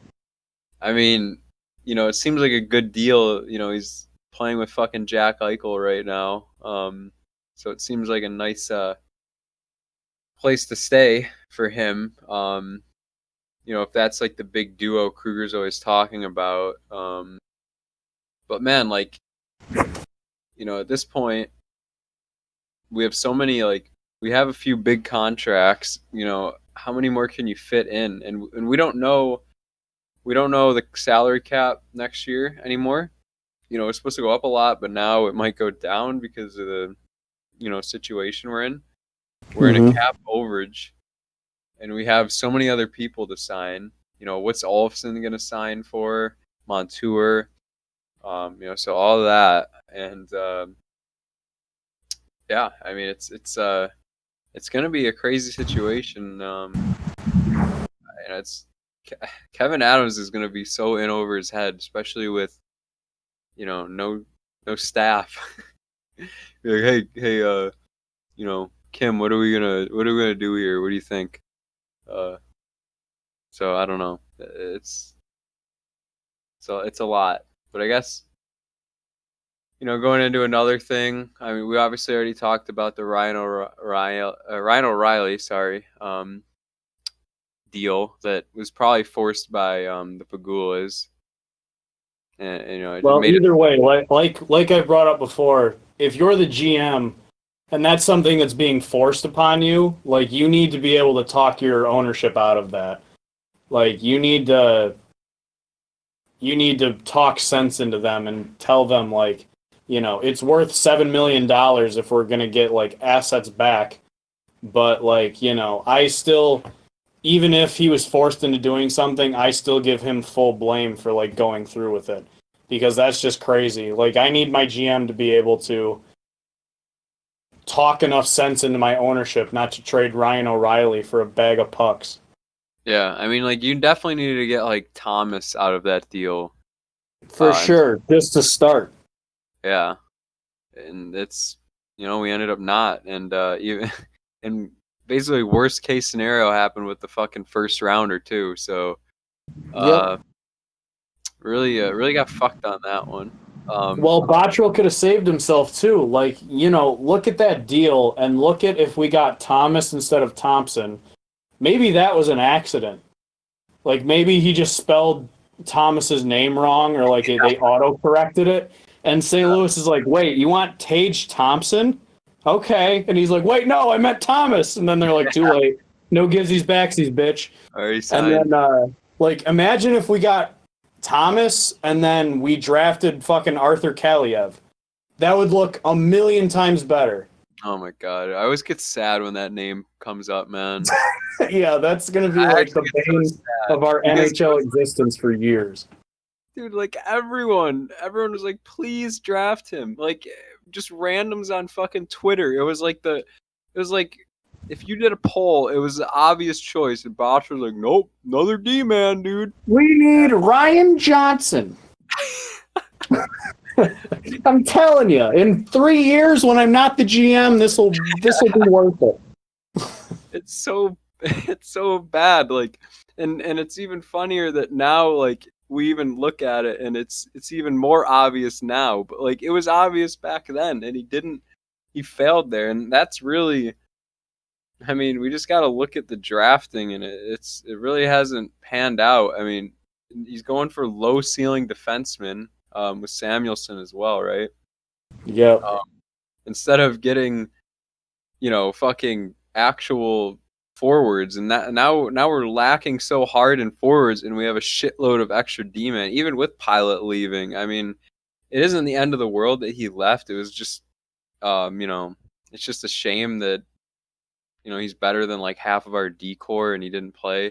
I mean, it seems like a good deal. He's playing with fucking Jack Eichel right now. So it seems like a nice place to stay for him. If that's like the big duo Kruger's always talking about. But man, like, at this point, we have so many, like, we have a few big contracts. How many more can you fit in? And we don't know the salary cap next year anymore. It's supposed to go up a lot, but now it might go down because of the situation we're in. We're in a Mm-hmm. cap overage, and we have so many other people to sign. What's Olofsson going to sign for? Montour. So all of that, and yeah, I mean it's going to be a crazy situation. It's Kevin Adams is going to be so in over his head, especially with no staff. Be like, hey, Kim, what are we gonna do here? What do you think? Uh, so I don't know. It's a lot, but I guess going into another thing. I mean, we obviously already talked about the Ryan O'Reilly, sorry, deal that was probably forced by the Pegulas, and it Well, made it. either way, like I brought up before, if you're the GM and that's something that's being forced upon you, like you need to be able to talk your ownership out of that. Like you need to talk sense into them and tell them like, it's worth $7 million if we're gonna get like assets back. But like, I still, even if he was forced into doing something, I still give him full blame for like going through with it because that's just crazy. Like I need my GM to be able to talk enough sense into my ownership not to trade Ryan O'Reilly for a bag of pucks. Yeah, I mean, like, you definitely needed to get like Thomas out of that deal. For And sure, just to start. yeah, and it's we ended up not, and even and basically worst case scenario happened with the fucking first rounder too. So Yep. really got fucked on that one. Well, Botterill could have saved himself too. Like, look at that deal and look at if we got Thomas instead of Thompson. Maybe that was an accident. Like maybe he just spelled Thomas's name wrong, or like they auto corrected it. And St. Louis is like, wait, you want Tage Thompson? Okay. And he's like, wait, no, I meant Thomas. And then they're like, too late. No givesies backsies, bitch. Already And signed. then, imagine if we got Thomas and then we drafted fucking Arthur Kaliev. That would look a million times better. Oh my god, I always get sad when that name comes up, man. Yeah, that's going to be I like the actually get so bane sad of our because NHL existence for years. dude, like everyone was like, please draft him. Like just randoms on fucking Twitter. It was like if you did a poll, it was the obvious choice, and Bosch was like, nope, another D man, dude. We need Ryan Johnson. I'm telling you, in 3 years when I'm not the GM, this will be worth it. It's so bad. Like, and it's even funnier that now, like, we even look at it and it's even more obvious now. But like, it was obvious back then, and he failed there, and that's really. I mean, we just got to look at the drafting, and it really hasn't panned out. I mean, he's going for low ceiling defensemen with Samuelson as well, right? Yep. Instead of getting, fucking actual forwards, and now we're lacking so hard in forwards, and we have a shitload of extra D-men, even with Pilot leaving. I mean, it isn't the end of the world that he left. It was just, it's just a shame that. He's better than like half of our D-core, and he didn't play.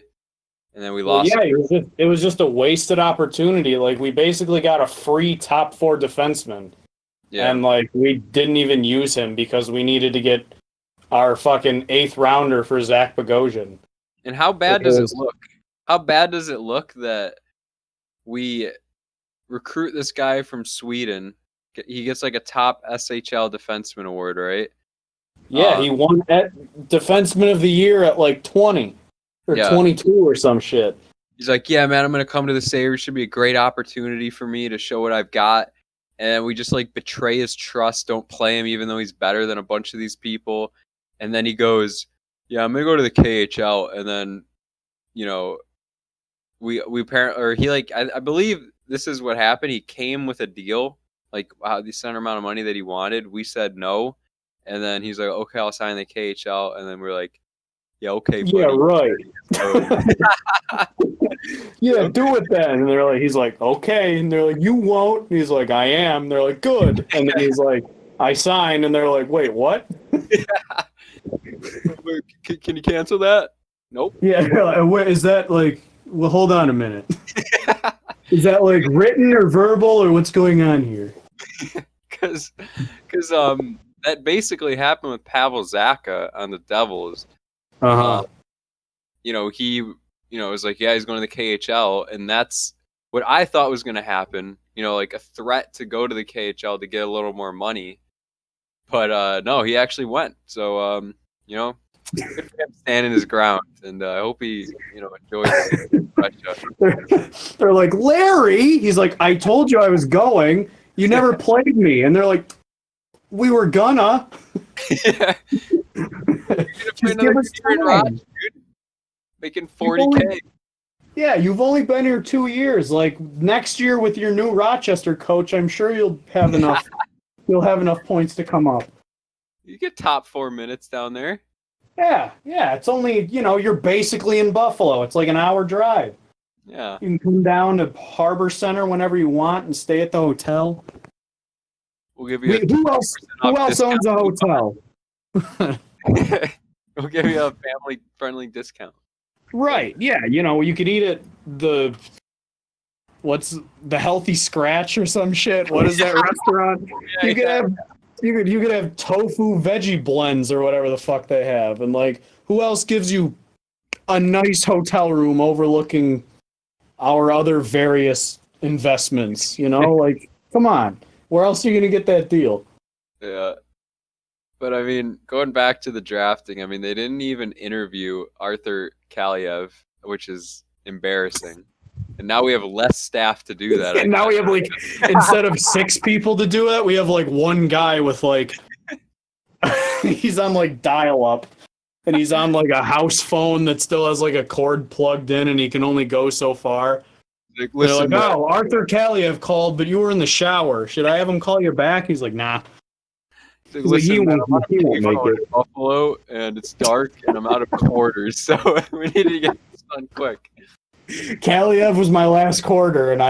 And then we lost. Yeah, it was just a wasted opportunity. Like, we basically got a free top 4 defenseman. Yeah. And, like, we didn't even use him because we needed to get our fucking 8th rounder for Zach Bogosian. And how bad does it look? How bad does it look that we recruit this guy from Sweden? He gets like a top SHL defenseman award, right? Yeah, he won at Defenseman of the Year at like 20 or 22 or some shit. He's like, yeah, man, I'm going to come to the Sabres. Should be a great opportunity for me to show what I've got. And we just like betray his trust, don't play him even though he's better than a bunch of these people. And then he goes, yeah, I'm going to go to the KHL. And then, we apparently, or he like, I believe this is what happened. He came with a deal, like the center amount of money that he wanted. We said no. And then he's like, okay, I'll sign the KHL. And then we're like, yeah, okay, buddy. Yeah, right. Yeah, do it then. And he's like, okay. And they're like, you won't. And he's like, I am. And they're like, good. And then he's like, I signed. And they're like, wait, what? Can you cancel that? Nope. Yeah, is that like, well, hold on a minute. Is that like written or verbal or what's going on here? Because that basically happened with Pavel Zacha on the Devils. He was like, yeah, he's going to the KHL, and that's what I thought was going to happen. Like a threat to go to the KHL to get a little more money. But no, he actually went. So good for him standing his ground, and I hope he enjoys it. They're like, Larry. He's like, I told you I was going. You never played me, and they're like, we were gonna. Yeah. Just give us time. Dude. Making $40K. Yeah, you've only been here 2 years. Like next year with your new Rochester coach, I'm sure you'll have enough. You'll have enough points to come up. You get top 4 minutes down there. Yeah. It's only you're basically in Buffalo. It's like an hour drive. Yeah. You can come down to Harbor Center whenever you want and stay at the hotel. We'll give you. Who else owns a hotel? We'll give you a family-friendly discount. Right. Yeah. You could eat at what's the Healthy Scratch or some shit. What is that restaurant? You could have tofu veggie blends or whatever the fuck they have. And like, who else gives you a nice hotel room overlooking our other various investments. Like, come on, where else are you gonna get that deal? Yeah. But I mean, going back to the drafting, I mean, they didn't even interview Arthur Kaliev, which is embarrassing. And now we have less staff to do that. And now we have like, instead of 6 people to do it, we have like one guy with like, he's on like dial up, and he's on like a house phone that still has like a cord plugged in, and he can only go so far. Like, They're listen, like, oh, Arthur Kaliev called, but you were in the shower. Should I have him call you back? He's like, nah. like, He's like, he man, won't make it. in Buffalo, and it's dark, and I'm out of quarters, so we need to get this done quick. Kaliev was my last quarter, and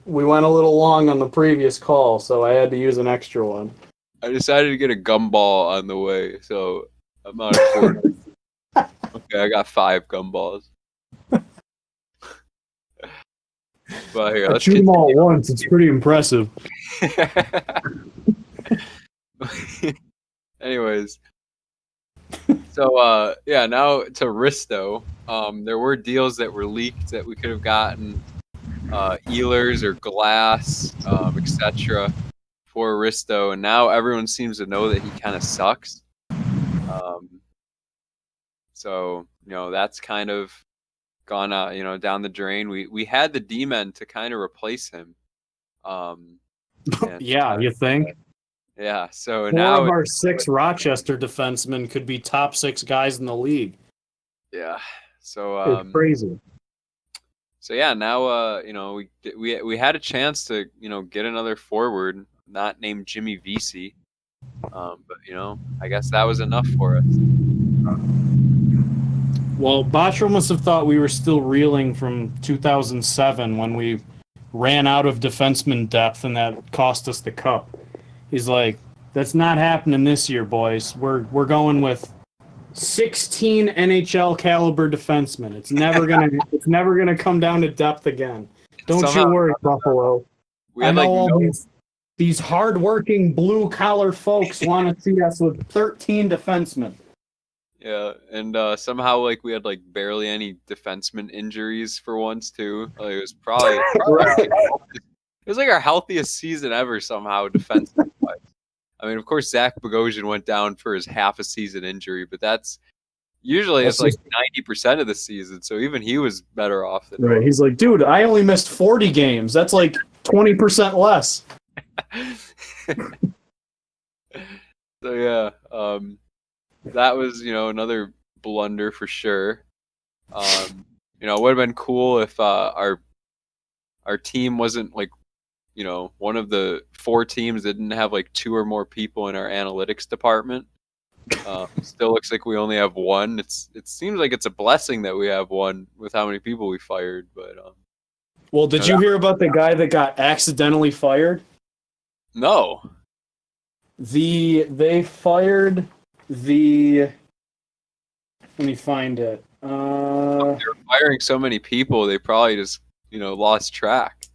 we went a little long on the previous call, so I had to use an extra one. I decided to get a gumball on the way, so I'm out of quarters. Okay, I got 5 gumballs. But here, let's shoot them all at once. It's pretty impressive. Anyways, so yeah, now to Risto. There were deals that were leaked that we could have gotten, Ehlers or Glass, etc. for Risto, and now everyone seems to know that he kind of sucks. So that's kind of gone out, down the drain. We had the D-men to kind of replace him. Yeah, you think? Yeah, so 4 now of our 6 Rochester defensemen could be top 6 guys in the league. Yeah, so it's crazy. So yeah, now we had a chance to get another forward, not named Jimmy Vesey, but I guess that was enough for us. Well, Botterill must have thought we were still reeling from 2007 when we ran out of defenseman depth, and that cost us the cup. He's like, that's not happening this year, boys. We're going with 16 NHL caliber defensemen. It's never gonna come down to depth again. Don't you worry, Buffalo. I know all these hardworking blue collar folks want to see us with 13 defensemen. Yeah, and somehow we had barely any defenseman injuries for once too. It was probably Right. It was our healthiest season ever somehow defenseman wise. I mean, of course, Zach Bogosian went down for his half a season injury, but that's usually it's 90% of the season. So even he was better off than right. He's like, dude, I only missed 40 games. That's 20% less. So yeah, that was another blunder for sure. It would have been cool if our team wasn't one of the 4 teams that didn't have 2 or more people in our analytics department. Still looks like we only have 1. It seems like it's a blessing that we have 1 with how many people we fired. But well, did you hear about the guy that got accidentally fired? No. They fired the. Let me find it. They were firing so many people, they probably just lost track.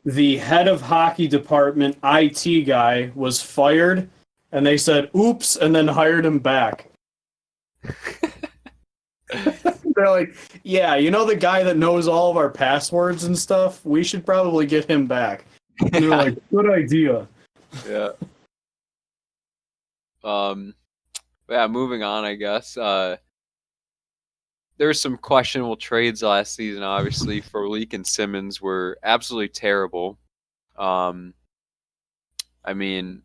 The head of hockey department IT guy was fired, and they said, oops, and then hired him back. They're like, yeah, the guy that knows all of our passwords and stuff? We should probably get him back. And they're like, good idea. Yeah. Yeah, moving on, I guess. There were some questionable trades last season, obviously. Frolik and Simmons were absolutely terrible. I mean,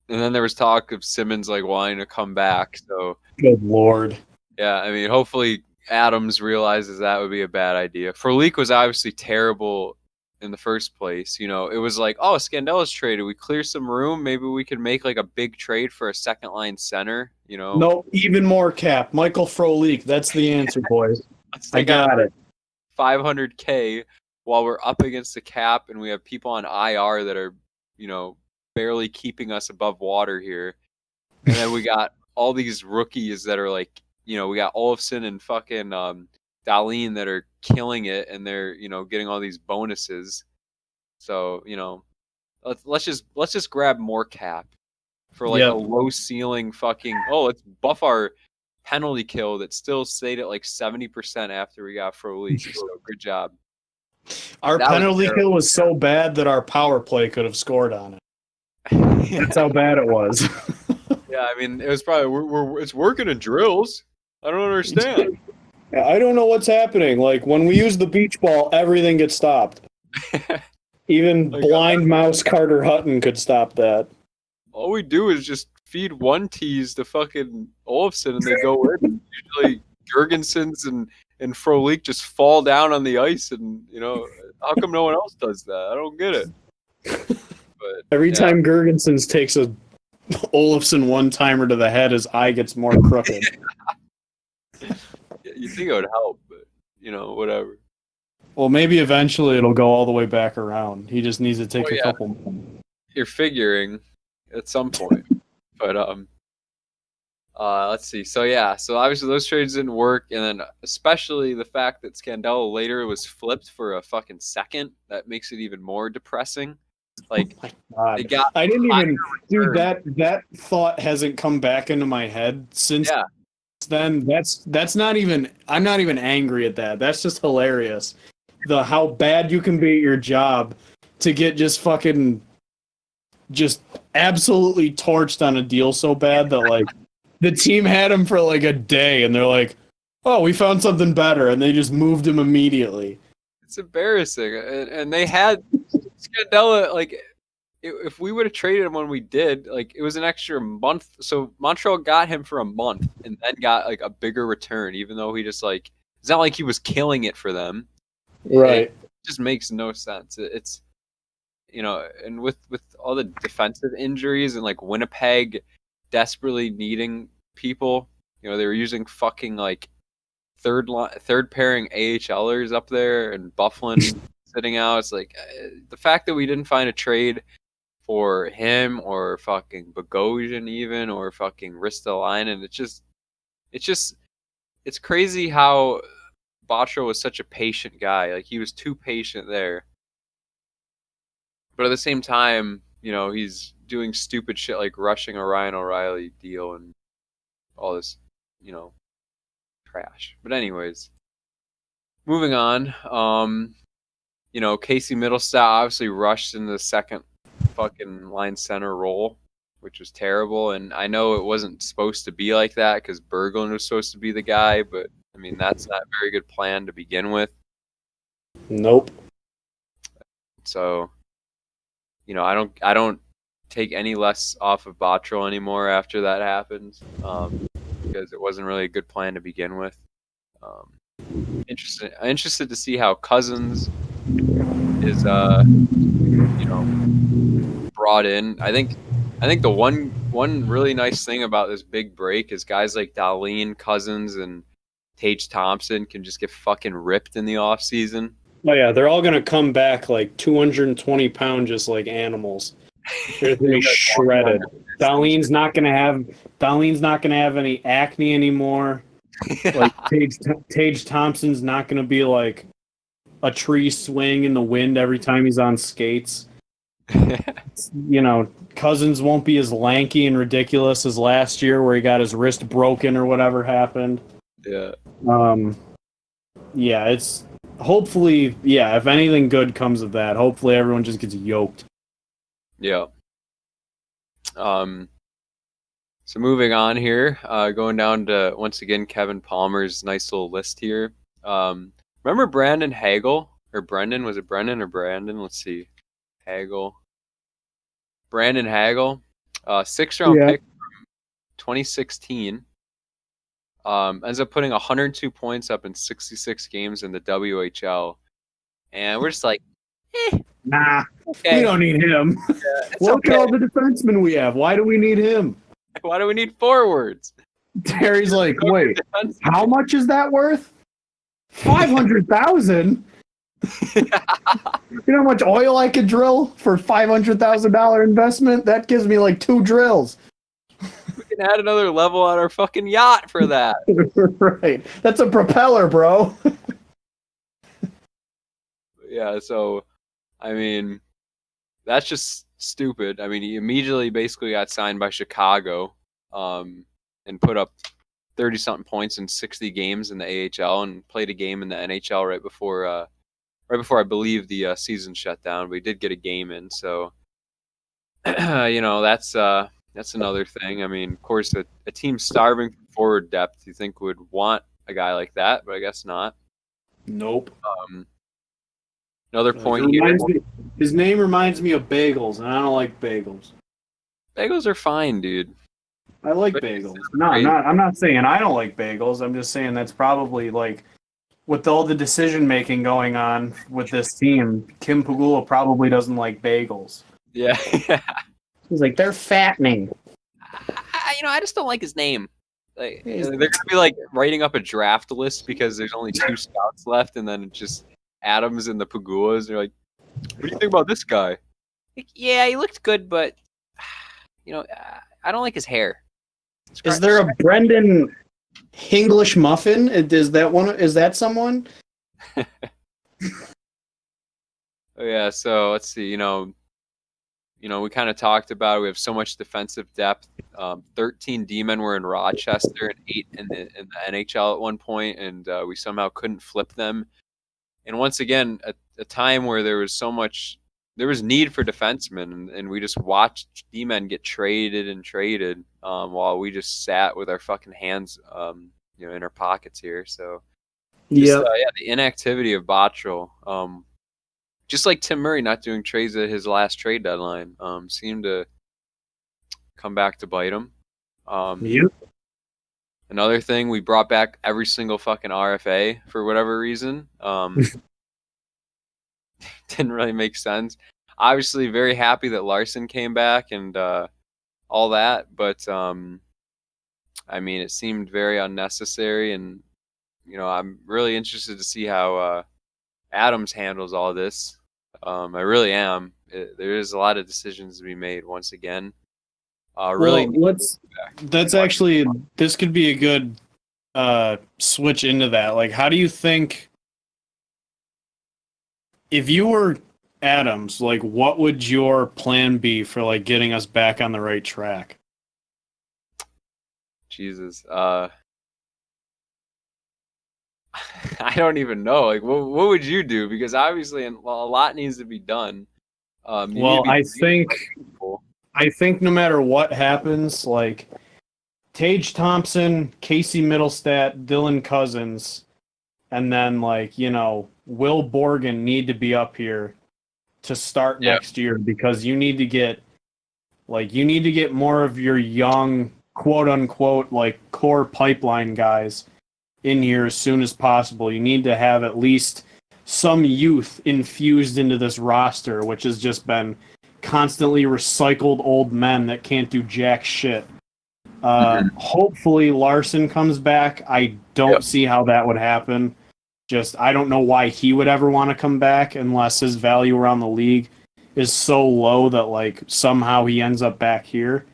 and then there was talk of Simmons wanting to come back. So good Lord. Yeah, I mean, hopefully Adams realizes that would be a bad idea. Frolik was obviously terrible in the first place. It was oh, Scandella's traded. We clear some room. Maybe we could make a big trade for a second line center. No, even more cap. Michael Frolik. That's the answer, boys. I got it. $500K while we're up against the cap, and we have people on IR that are, barely keeping us above water here. And then we got all these rookies that are we got Olofsson and fucking Dahlin that are killing it, and they're getting all these bonuses. So let's just grab more cap for a low ceiling fucking. Oh, let's buff our penalty kill that still stayed at 70% after we got Frolik. So good job. Our That was penalty terrible. kill was so bad that our power play could have scored on it. That's how bad it was. Yeah, I mean, it was probably it's working in drills. I don't understand. I don't know what's happening. Like when we use the beach ball, everything gets stopped. Even Like, blind mouse Carter Hutton could stop that. all we do is just feed one tease to fucking Olofsson and they go in. Usually Jurgensen's and Frolik just fall down on the ice and how come no one else does that? I don't get it. But Every yeah, time Gergensons takes a Olofsson one-timer to the head, his eye gets more crooked. you think it would help, but whatever. Well, maybe eventually it'll go all the way back around. He just needs to take a couple more. You're figuring at some point. But let's see. So obviously those trades didn't work, and then especially the fact that Scandella later was flipped for a fucking second, that makes it even more depressing. Like, Oh my they God. got I didn't even dude, return. that thought hasn't come back into my head since Yeah, then. That's not even, I'm not even angry at that. That's just hilarious. How bad you can be at your job to get just fucking just absolutely torched on a deal so bad that like the team had him for like a day and they're like, oh, we found something better, and they just moved him immediately. it's embarrassing. And they had Scandella, like, if we would have traded him when we did, like, it was an extra month. So Montreal got him for a month and then got like a bigger return, even though he just like, it's not like he was killing it for them. Right. It just makes no sense. It's and with all the defensive injuries and like Winnipeg desperately needing people, they were using fucking like third pairing AHLers up there and Bufflin sitting out. It's like the fact that we didn't find a trade for him or fucking Bogosian even or fucking Ristolainen. It's crazy how Botterill was such a patient guy. Like, he was too patient there. But at the same time, he's doing stupid shit like rushing a Ryan O'Reilly deal and all this, trash. But anyways, moving on. Casey Middlestat obviously rushed into the second fucking line center role, which was terrible. And I know it wasn't supposed to be like that because Berglund was supposed to be the guy, but I mean, that's not a very good plan to begin with. Nope. So, I don't take any less off of Botterill anymore after that happens, because it wasn't really a good plan to begin with. Interested to see how Cousins is, brought in. I think the one really nice thing about this big break is guys like Dahlin, Cousins, and Tage Thompson can just get fucking ripped in the off season. Oh yeah, they're all gonna come back like 220 pounds, just like animals. They're gonna be shredded. Dahlin's not gonna have any acne anymore. Like Tage Thompson's not gonna be like a tree swing in the wind every time he's on skates. Cousins won't be as lanky and ridiculous as last year where he got his wrist broken or whatever happened. Yeah. Yeah, it's hopefully, yeah, if anything good comes of that, hopefully everyone just gets yoked. Yeah. So moving on here, going down to once again Kevin Palmer's nice little list here. Remember Brandon Hagel or Brendan? Was it Brendan or Brandon? Let's see. Hagel. Brandon Hagel, 6th round pick from 2016. Ends up putting 102 points up in 66 games in the WHL, and we're just like, Nah, okay. we don't need him. Look at all the defensemen we have. Why do we need him? Why do we need forwards? Terry's like, wait, how much is that worth? 500,000. You know how much oil I could drill for $500,000 investment? That gives me like 2 drills. We can add another level on our fucking yacht for that. Right. That's a propeller, bro. Yeah, so, I mean, that's just stupid. I mean, he immediately basically got signed by Chicago, and put up 30-something points in 60 games in the AHL and played a game in the NHL right right before I believe the season shut down. We did get a game in, so that's another thing. I mean, of course, a team starving for forward depth, you think would want a guy like that, but I guess not. Nope. Another point here. His name reminds me of bagels, and I don't like bagels. Bagels are fine, dude. I like bagels. No, I'm not saying I don't like bagels. I'm just saying that's probably like with all the decision making going on with this team, Kim Pegula probably doesn't like bagels. Yeah. He's like, they're fattening. I just don't like his name. Like, they're gonna be like writing up a draft list because there's only 2 scouts left, and then it's just Adams and the Pegulas. They're like, "What do you think about this guy?" Like, yeah, he looked good, but I don't like his hair. Is there a Brendan English muffin? Is that one? Is that someone? Oh yeah. So let's see. We kind of talked about it. We have so much defensive depth. 13 D-men were in Rochester and 8 in the NHL at one point, and we somehow couldn't flip them. And once again, a time where there was need for defensemen, and we just watched D-men get traded while we just sat with our fucking hands in our pockets here. So the inactivity of Botterill. Just like Tim Murray not doing trades at his last trade deadline, seemed to come back to bite him. Another thing, we brought back every single fucking RFA for whatever reason. Didn't really make sense. Obviously, very happy that Larson came back and all that, but I mean, it seemed very unnecessary, and I'm really interested to see how Adams handles all this. I really am. There is a lot of decisions to be made once again. This could be a good switch into that. Like, how do you think, if you were Adams, like, what would your plan be for like getting us back on the right track? Jesus. I don't even know. Like, what would you do? Because obviously, a lot needs to be done. I think no matter what happens, like Tage Thompson, Casey Middlestat, Dylan Cousins, and then Will Borgen need to be up here to start next year, because you need to get more of your young, quote unquote, like core pipeline guys in here as soon as possible. You need to have at least some youth infused into this roster, which has just been constantly recycled old men that can't do jack shit. Hopefully Larson comes back. I don't see how that would happen. I don't know why he would ever want to come back unless his value around the league is so low that somehow he ends up back here.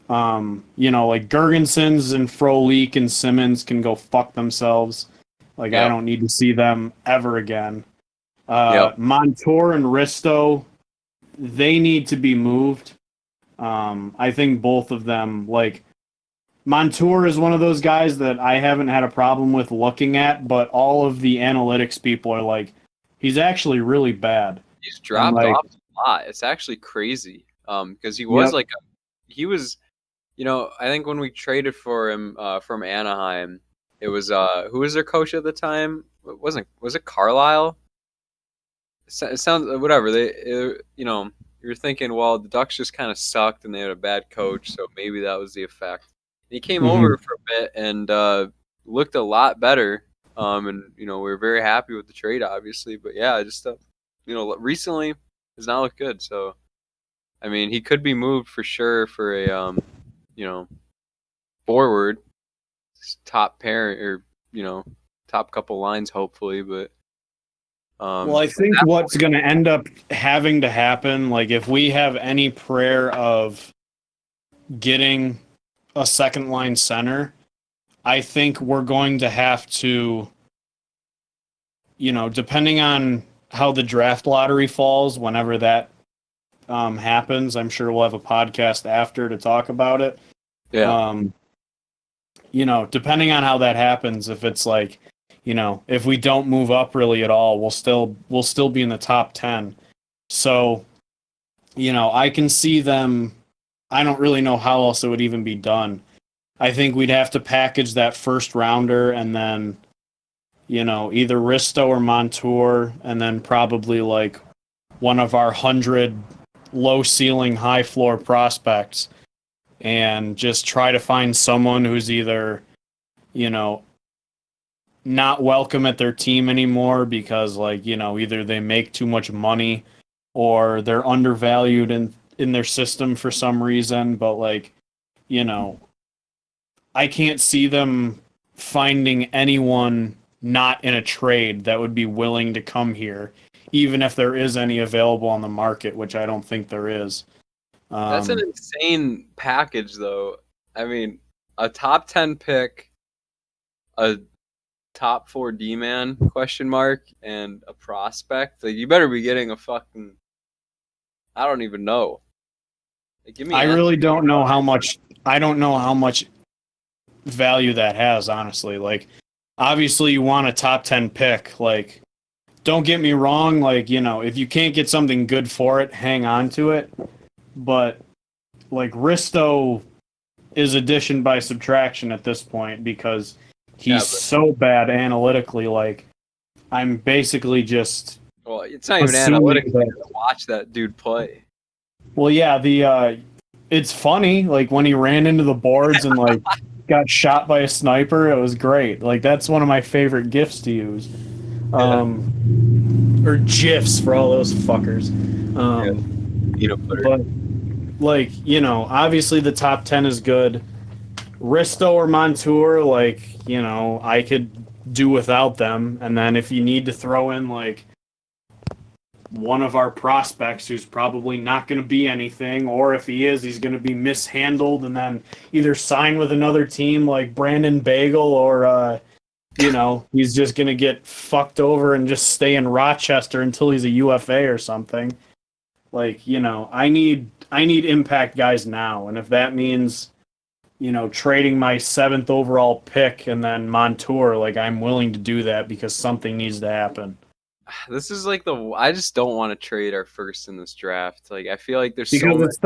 Gergensons and Frolik and Simmons can go fuck themselves. I don't need to see them ever again. Montour and Risto, they need to be moved. I think both of them, Montour is one of those guys that I haven't had a problem with looking at, but all of the analytics people are like, he's actually really bad. He's dropped off a lot. It's actually crazy. Because he was I think when we traded for him from Anaheim, it was who was their coach at the time? Was it Carlisle? It sounds whatever. You're thinking, well, the Ducks just kind of sucked and they had a bad coach, so maybe that was the effect. He came over for a bit and looked a lot better. And we were very happy with the trade, obviously. But yeah, just recently has not looked good. So I mean, he could be moved for sure for a forward top pair or top couple lines, hopefully. But I think what's going to end up having to happen, if we have any prayer of getting a second line center, I think we're going to have to, depending on how the draft lottery falls, whenever that happens, I'm sure we'll have a podcast after to talk about it. Yeah. Depending on how that happens, if it's if we don't move up really at all, we'll still be in the top 10. So, I can see them. I don't really know how else it would even be done. I think we'd have to package that first rounder and then, either Risto or Montour, and then probably like one of our 100 low ceiling, high floor prospects, and just try to find someone who's either, not welcome at their team anymore because, like, either they make too much money or they're undervalued in their system for some reason. But, like, I can't see them finding anyone not in a trade that would be willing to come here, even if there is any available on the market, which I don't think there is. That's an insane package, though. I mean, a top 10 pick, a top 4 D-man, question mark, and a prospect. Like, you better be getting a fucking... I don't even know. Like, give me I really don't know how much... I don't know how much value that has, honestly. Like, obviously you want a top 10 pick. Like, don't get me wrong. Like, if you can't get something good for it, hang on to it. But, like, Risto is addition by subtraction at this point because he's so bad analytically. Like, I'm basically just... Well, it's not even analytics to watch that dude play. Well, yeah, it's funny. Like, when he ran into the boards and, like, got shot by a sniper, it was great. Like, that's one of my favorite GIFs to use. Or GIFs for all those fuckers. But, like, obviously the top 10 is good. Risto or Montour, like, I could do without them. And then if you need to throw in, like, one of our prospects who's probably not going to be anything, or if he is, he's going to be mishandled and then either sign with another team like Brandon Bagel, or, he's just going to get fucked over and just stay in Rochester until he's a UFA or something. Like, I need impact guys now. And if that means, trading my 7th overall pick and then Montour, like, I'm willing to do that because something needs to happen. This is like I just don't want to trade our first in this draft. Like, I feel like there's because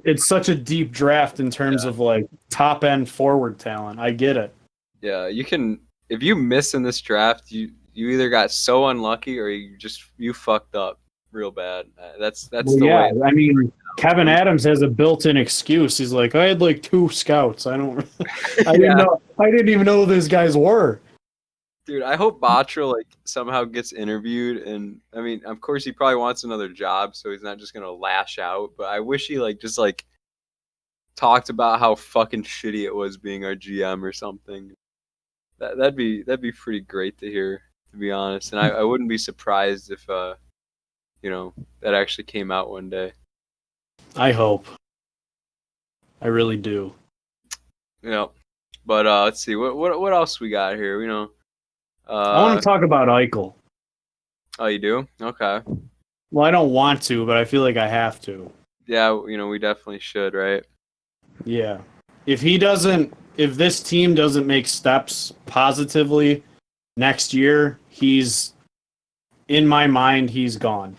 it's such a deep draft in terms of, like, top end forward talent. I get it. Yeah, you can, if you miss in this draft, you either got so unlucky or you fucked up real bad. That's the way. I mean, Kevin Adams has a built-in excuse. He's like, I had like 2 scouts. I didn't even know who these guys were. Dude, I hope Botterill, like, somehow gets interviewed, and I mean, of course he probably wants another job, so he's not just gonna lash out. But I wish he just talked about how fucking shitty it was being our GM or something. That'd be pretty great to hear, to be honest. And I wouldn't be surprised if that actually came out one day. I hope. I really do. Yeah, but let's see what else we got here. I want to talk about Eichel. Oh, you do? Okay. Well, I don't want to, but I feel like I have to. Yeah, we definitely should, right? Yeah. If this team doesn't make steps positively next year, in my mind, he's gone.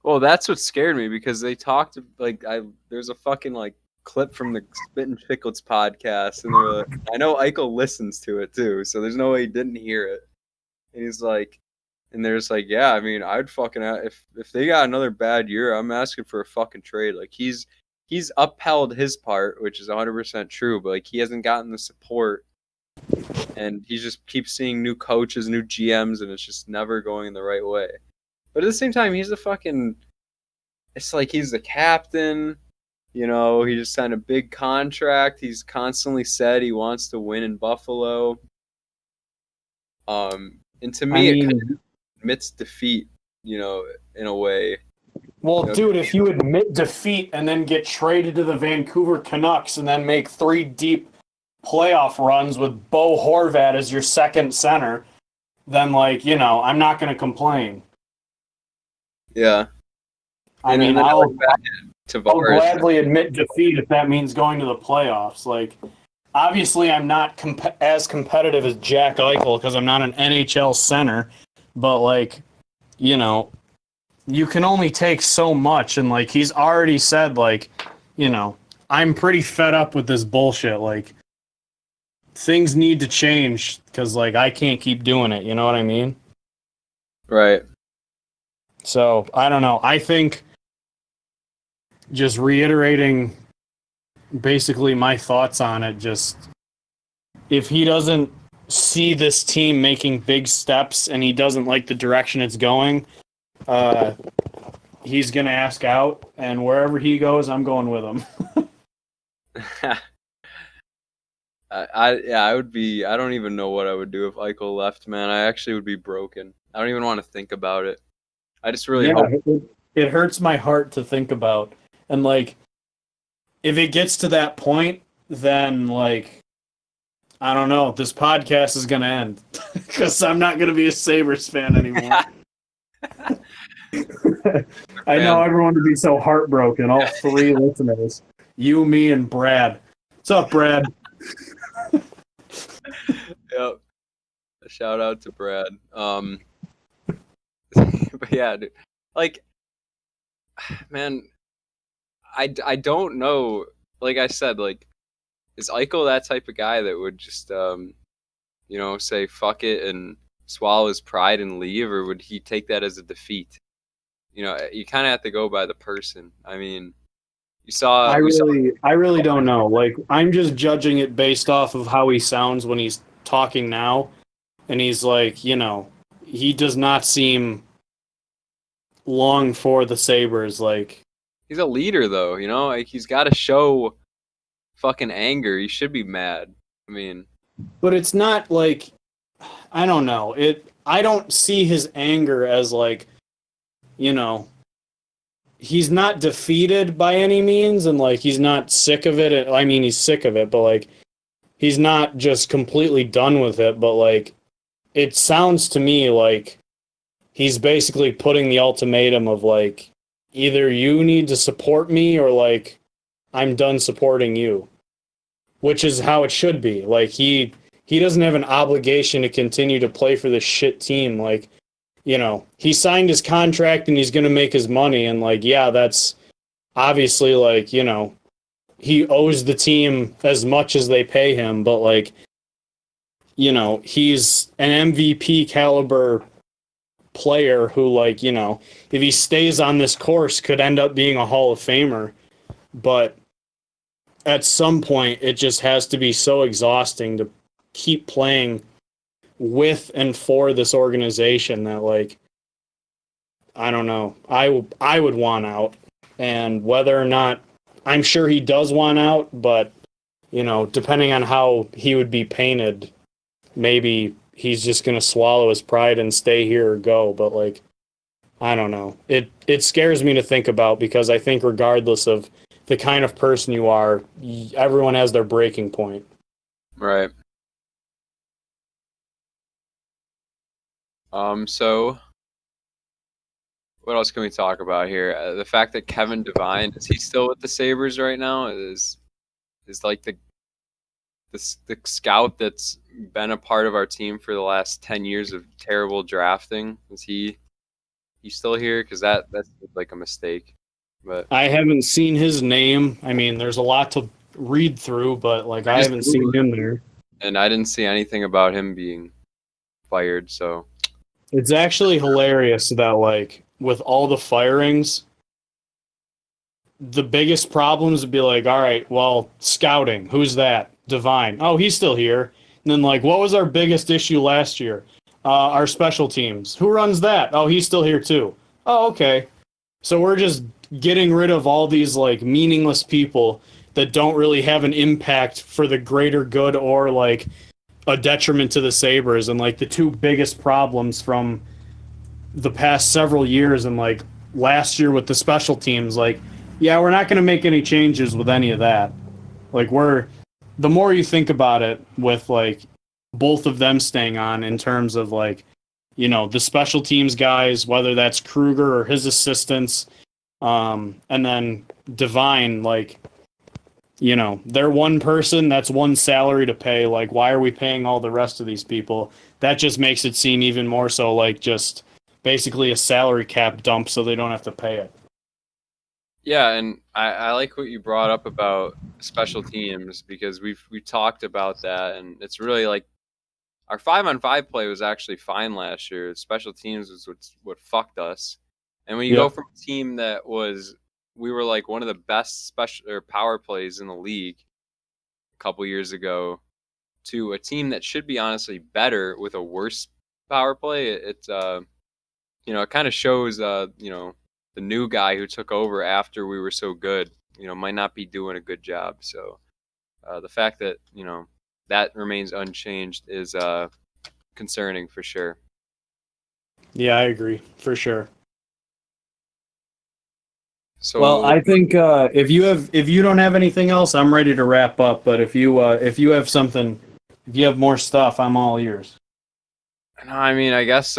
Well, that's what scared me, because they talked, there's a fucking clip from the Spittin' Chicklets podcast, and they're like, I know Eichel listens to it too, so there's no way he didn't hear it. And he's like, and they're just like, yeah, I mean, I'd fucking, if they got another bad year, I'm asking for a fucking trade. Like, he's upheld his part, which is 100% true, but like, he hasn't gotten the support, and he just keeps seeing new coaches, new GMs, and it's just never going the right way. But at the same time, it's like he's the captain. He just signed a big contract. He's constantly said he wants to win in Buffalo. And to me, it kind of admits defeat, in a way. Well, dude, if you admit defeat and then get traded to the Vancouver Canucks and then make 3 deep playoff runs with Bo Horvat as your second center, then, I'm not going to complain. Yeah. I mean, I'll gladly admit defeat if that means going to the playoffs. Like, obviously I'm not as competitive as Jack Eichel because I'm not an NHL center, but like, you know, you can only take so much, and like he's already said, like, you know, I'm pretty fed up with this bullshit. Like, things need to change because like I can't keep doing it. You know what I mean? Right. So I don't know. I think just reiterating basically my thoughts on it. Just if he doesn't see this team making big steps and he doesn't like the direction it's going, he's gonna ask out, and wherever he goes, I'm going with him. I would be. I don't even know what I would do if Eichel left, man. I actually would be broken. I don't even want to think about it. I just really hope. It hurts my heart to think about, and like, if it gets to that point, then like, I don't know. This podcast is gonna end because I'm not gonna be a Sabres fan anymore. I know everyone would be so heartbroken. All three listeners, you, me, and Brad. What's up, Brad? Yep. A shout out to Brad. But yeah, dude. Like, man, I don't know. Like I said, like, is Eichel that type of guy that would just, say fuck it and swallow his pride and leave, or would he take that as a defeat? You kind of have to go by the person. I mean, I really don't know. Like, I'm just judging it based off of how he sounds when he's talking now, and he's like, he does not seem long for the Sabres. Like, he's a leader, though. Like he's got to show fucking anger. He should be mad. I mean, but it's not like, I don't know. I don't see his anger as like, he's not defeated by any means, and like he's not sick of it. I mean, he's sick of it, but like he's not just completely done with it. But like, it sounds to me like he's basically putting the ultimatum of like, either you need to support me or like I'm done supporting you, which is how it should be. Like he doesn't have an obligation to continue to play for this shit team. Like, he signed his contract and he's going to make his money. And like, yeah, that's obviously like, he owes the team as much as they pay him. But like, he's an MVP caliber player who like, if he stays on this course could end up being a Hall of Famer. But at some point it just has to be so exhausting to keep playing with and for this organization that like, I don't know. I would want out, and whether or not, I'm sure he does want out, but depending on how he would be painted, maybe he's just going to swallow his pride and stay here or go. But like, I don't know. It scares me to think about, because I think regardless of the kind of person you are, everyone has their breaking point. Right. So what else can we talk about here? The fact that Kevin Devine, is he still with the Sabres right now? Is like the scout that's been a part of our team for the last 10 years of terrible drafting. Is he still here? Because that's like a mistake. But I haven't seen his name. I mean, there's a lot to read through, but like I haven't seen him there. And I didn't see anything about him being fired, so it's actually hilarious that like with all the firings, the biggest problems would be like, all right, well, scouting, who's that? Devine. Oh, he's still here. And then like, what was our biggest issue last year? Our special teams. Who runs that? Oh, he's still here too. Oh, okay. So we're just getting rid of all these like meaningless people that don't really have an impact for the greater good or like a detriment to the Sabres. And like the two biggest problems from the past several years, and like last year with the special teams, like, yeah, we're not going to make any changes with any of that. Like, the more you think about it with like both of them staying on, in terms of like, the special teams guys, whether that's Kruger or his assistants, and then Devine, like, they're one person, that's one salary to pay. Like, why are we paying all the rest of these people? That just makes it seem even more so like just basically a salary cap dump so they don't have to pay it. Yeah, and I like what you brought up about special teams because we talked about that, and it's really like our 5-on-5 play was actually fine last year. Special teams was what fucked us. And when you go Yep. from a team that we were like one of the best special or power plays in the league a couple years ago to a team that should be honestly better with a worse power play, it kind of shows the new guy who took over after we were so good, might not be doing a good job. So the fact that that remains unchanged is concerning for sure. Yeah, I agree for sure. So Well, I think if you don't have anything else, I'm ready to wrap up. But if you have more stuff, I'm all ears. no, I mean, I guess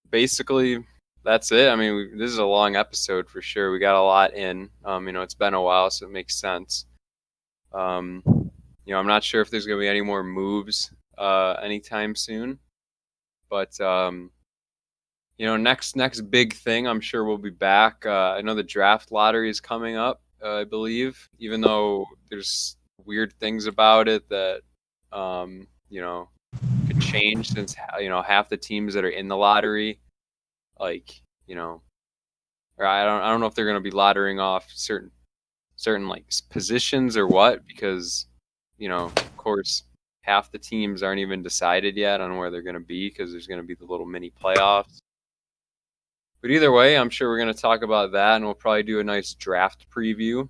basically that's it. I mean, this is a long episode for sure. We got a lot in. It's been a while, so it makes sense. I'm not sure if there's going to be any more moves anytime soon, but next big thing, I'm sure we'll be back. I know the draft lottery is coming up, I believe, even though there's weird things about it that could change since half the teams that are in the lottery, like or I don't know if they're going to be lottering off certain like positions or what, because of course half the teams aren't even decided yet on where they're going to be because there's going to be the little mini playoffs. But either way, I'm sure we're going to talk about that, and we'll probably do a nice draft preview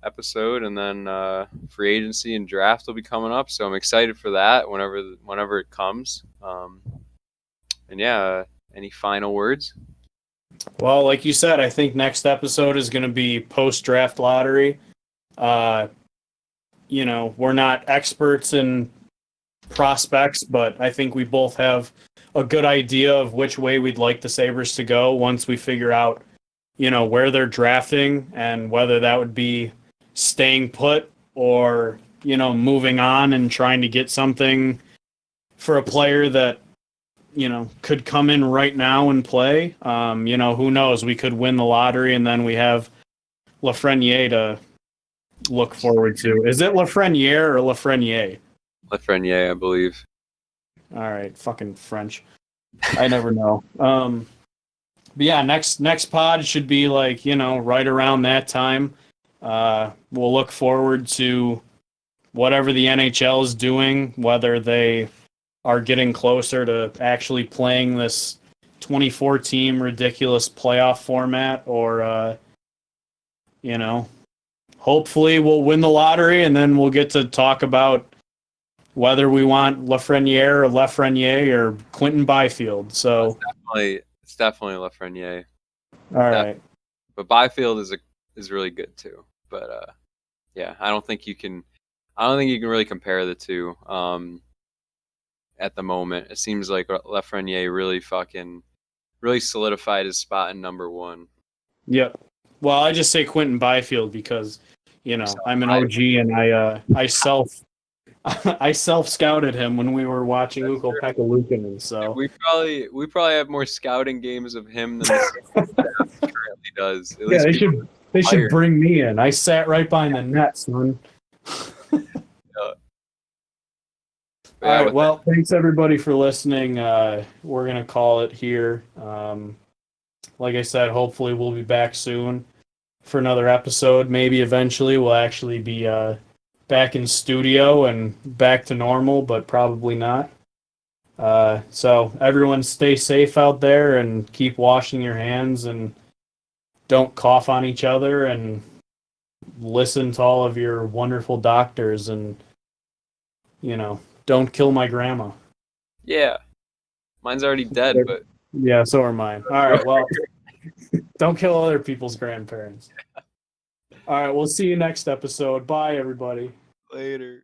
episode, and then free agency and draft will be coming up. So I'm excited for that whenever it comes. And yeah, any final words? Well, like you said, I think next episode is going to be post-draft lottery. We're not experts in prospects, but I think we both have a good idea of which way we'd like the Sabres to go once we figure out, where they're drafting and whether that would be staying put or, moving on and trying to get something for a player that, could come in right now and play. Who knows? We could win the lottery and then we have Lafreniere to look forward to. Is it Lafreniere or Lafreniere? Lafreniere, I believe. All right, fucking French. I never know. But yeah, next pod should be like, right around that time. We'll look forward to whatever the NHL is doing, whether they are getting closer to actually playing this 24-team ridiculous playoff format, or hopefully we'll win the lottery and then we'll get to talk about whether we want Lafreniere or Lafreniere or Quentin Byfield. So it's definitely Lafreniere. All right. But Byfield is really good too. But yeah, I don't think you can really compare the two. At the moment, it seems like Lafreniere really solidified his spot in number one. Yep. Well, I just say Quentin Byfield because I'm an OG and I self scouted him when we were watching Ukko Pekka. So we probably have more scouting games of him than the staff currently does. At least they should bring me in. I sat right behind the net, son. All right. Well, thanks everybody for listening. We're gonna call it here. Like I said, hopefully we'll be back soon for another episode. Maybe eventually we'll actually be back in studio and back to normal, but probably not. So everyone stay safe out there and keep washing your hands and don't cough on each other and listen to all of your wonderful doctors and don't kill my grandma. Yeah. Mine's already dead, but yeah, so are mine. All right, well, don't kill other people's grandparents. All right, we'll see you next episode. Bye, everybody. Later.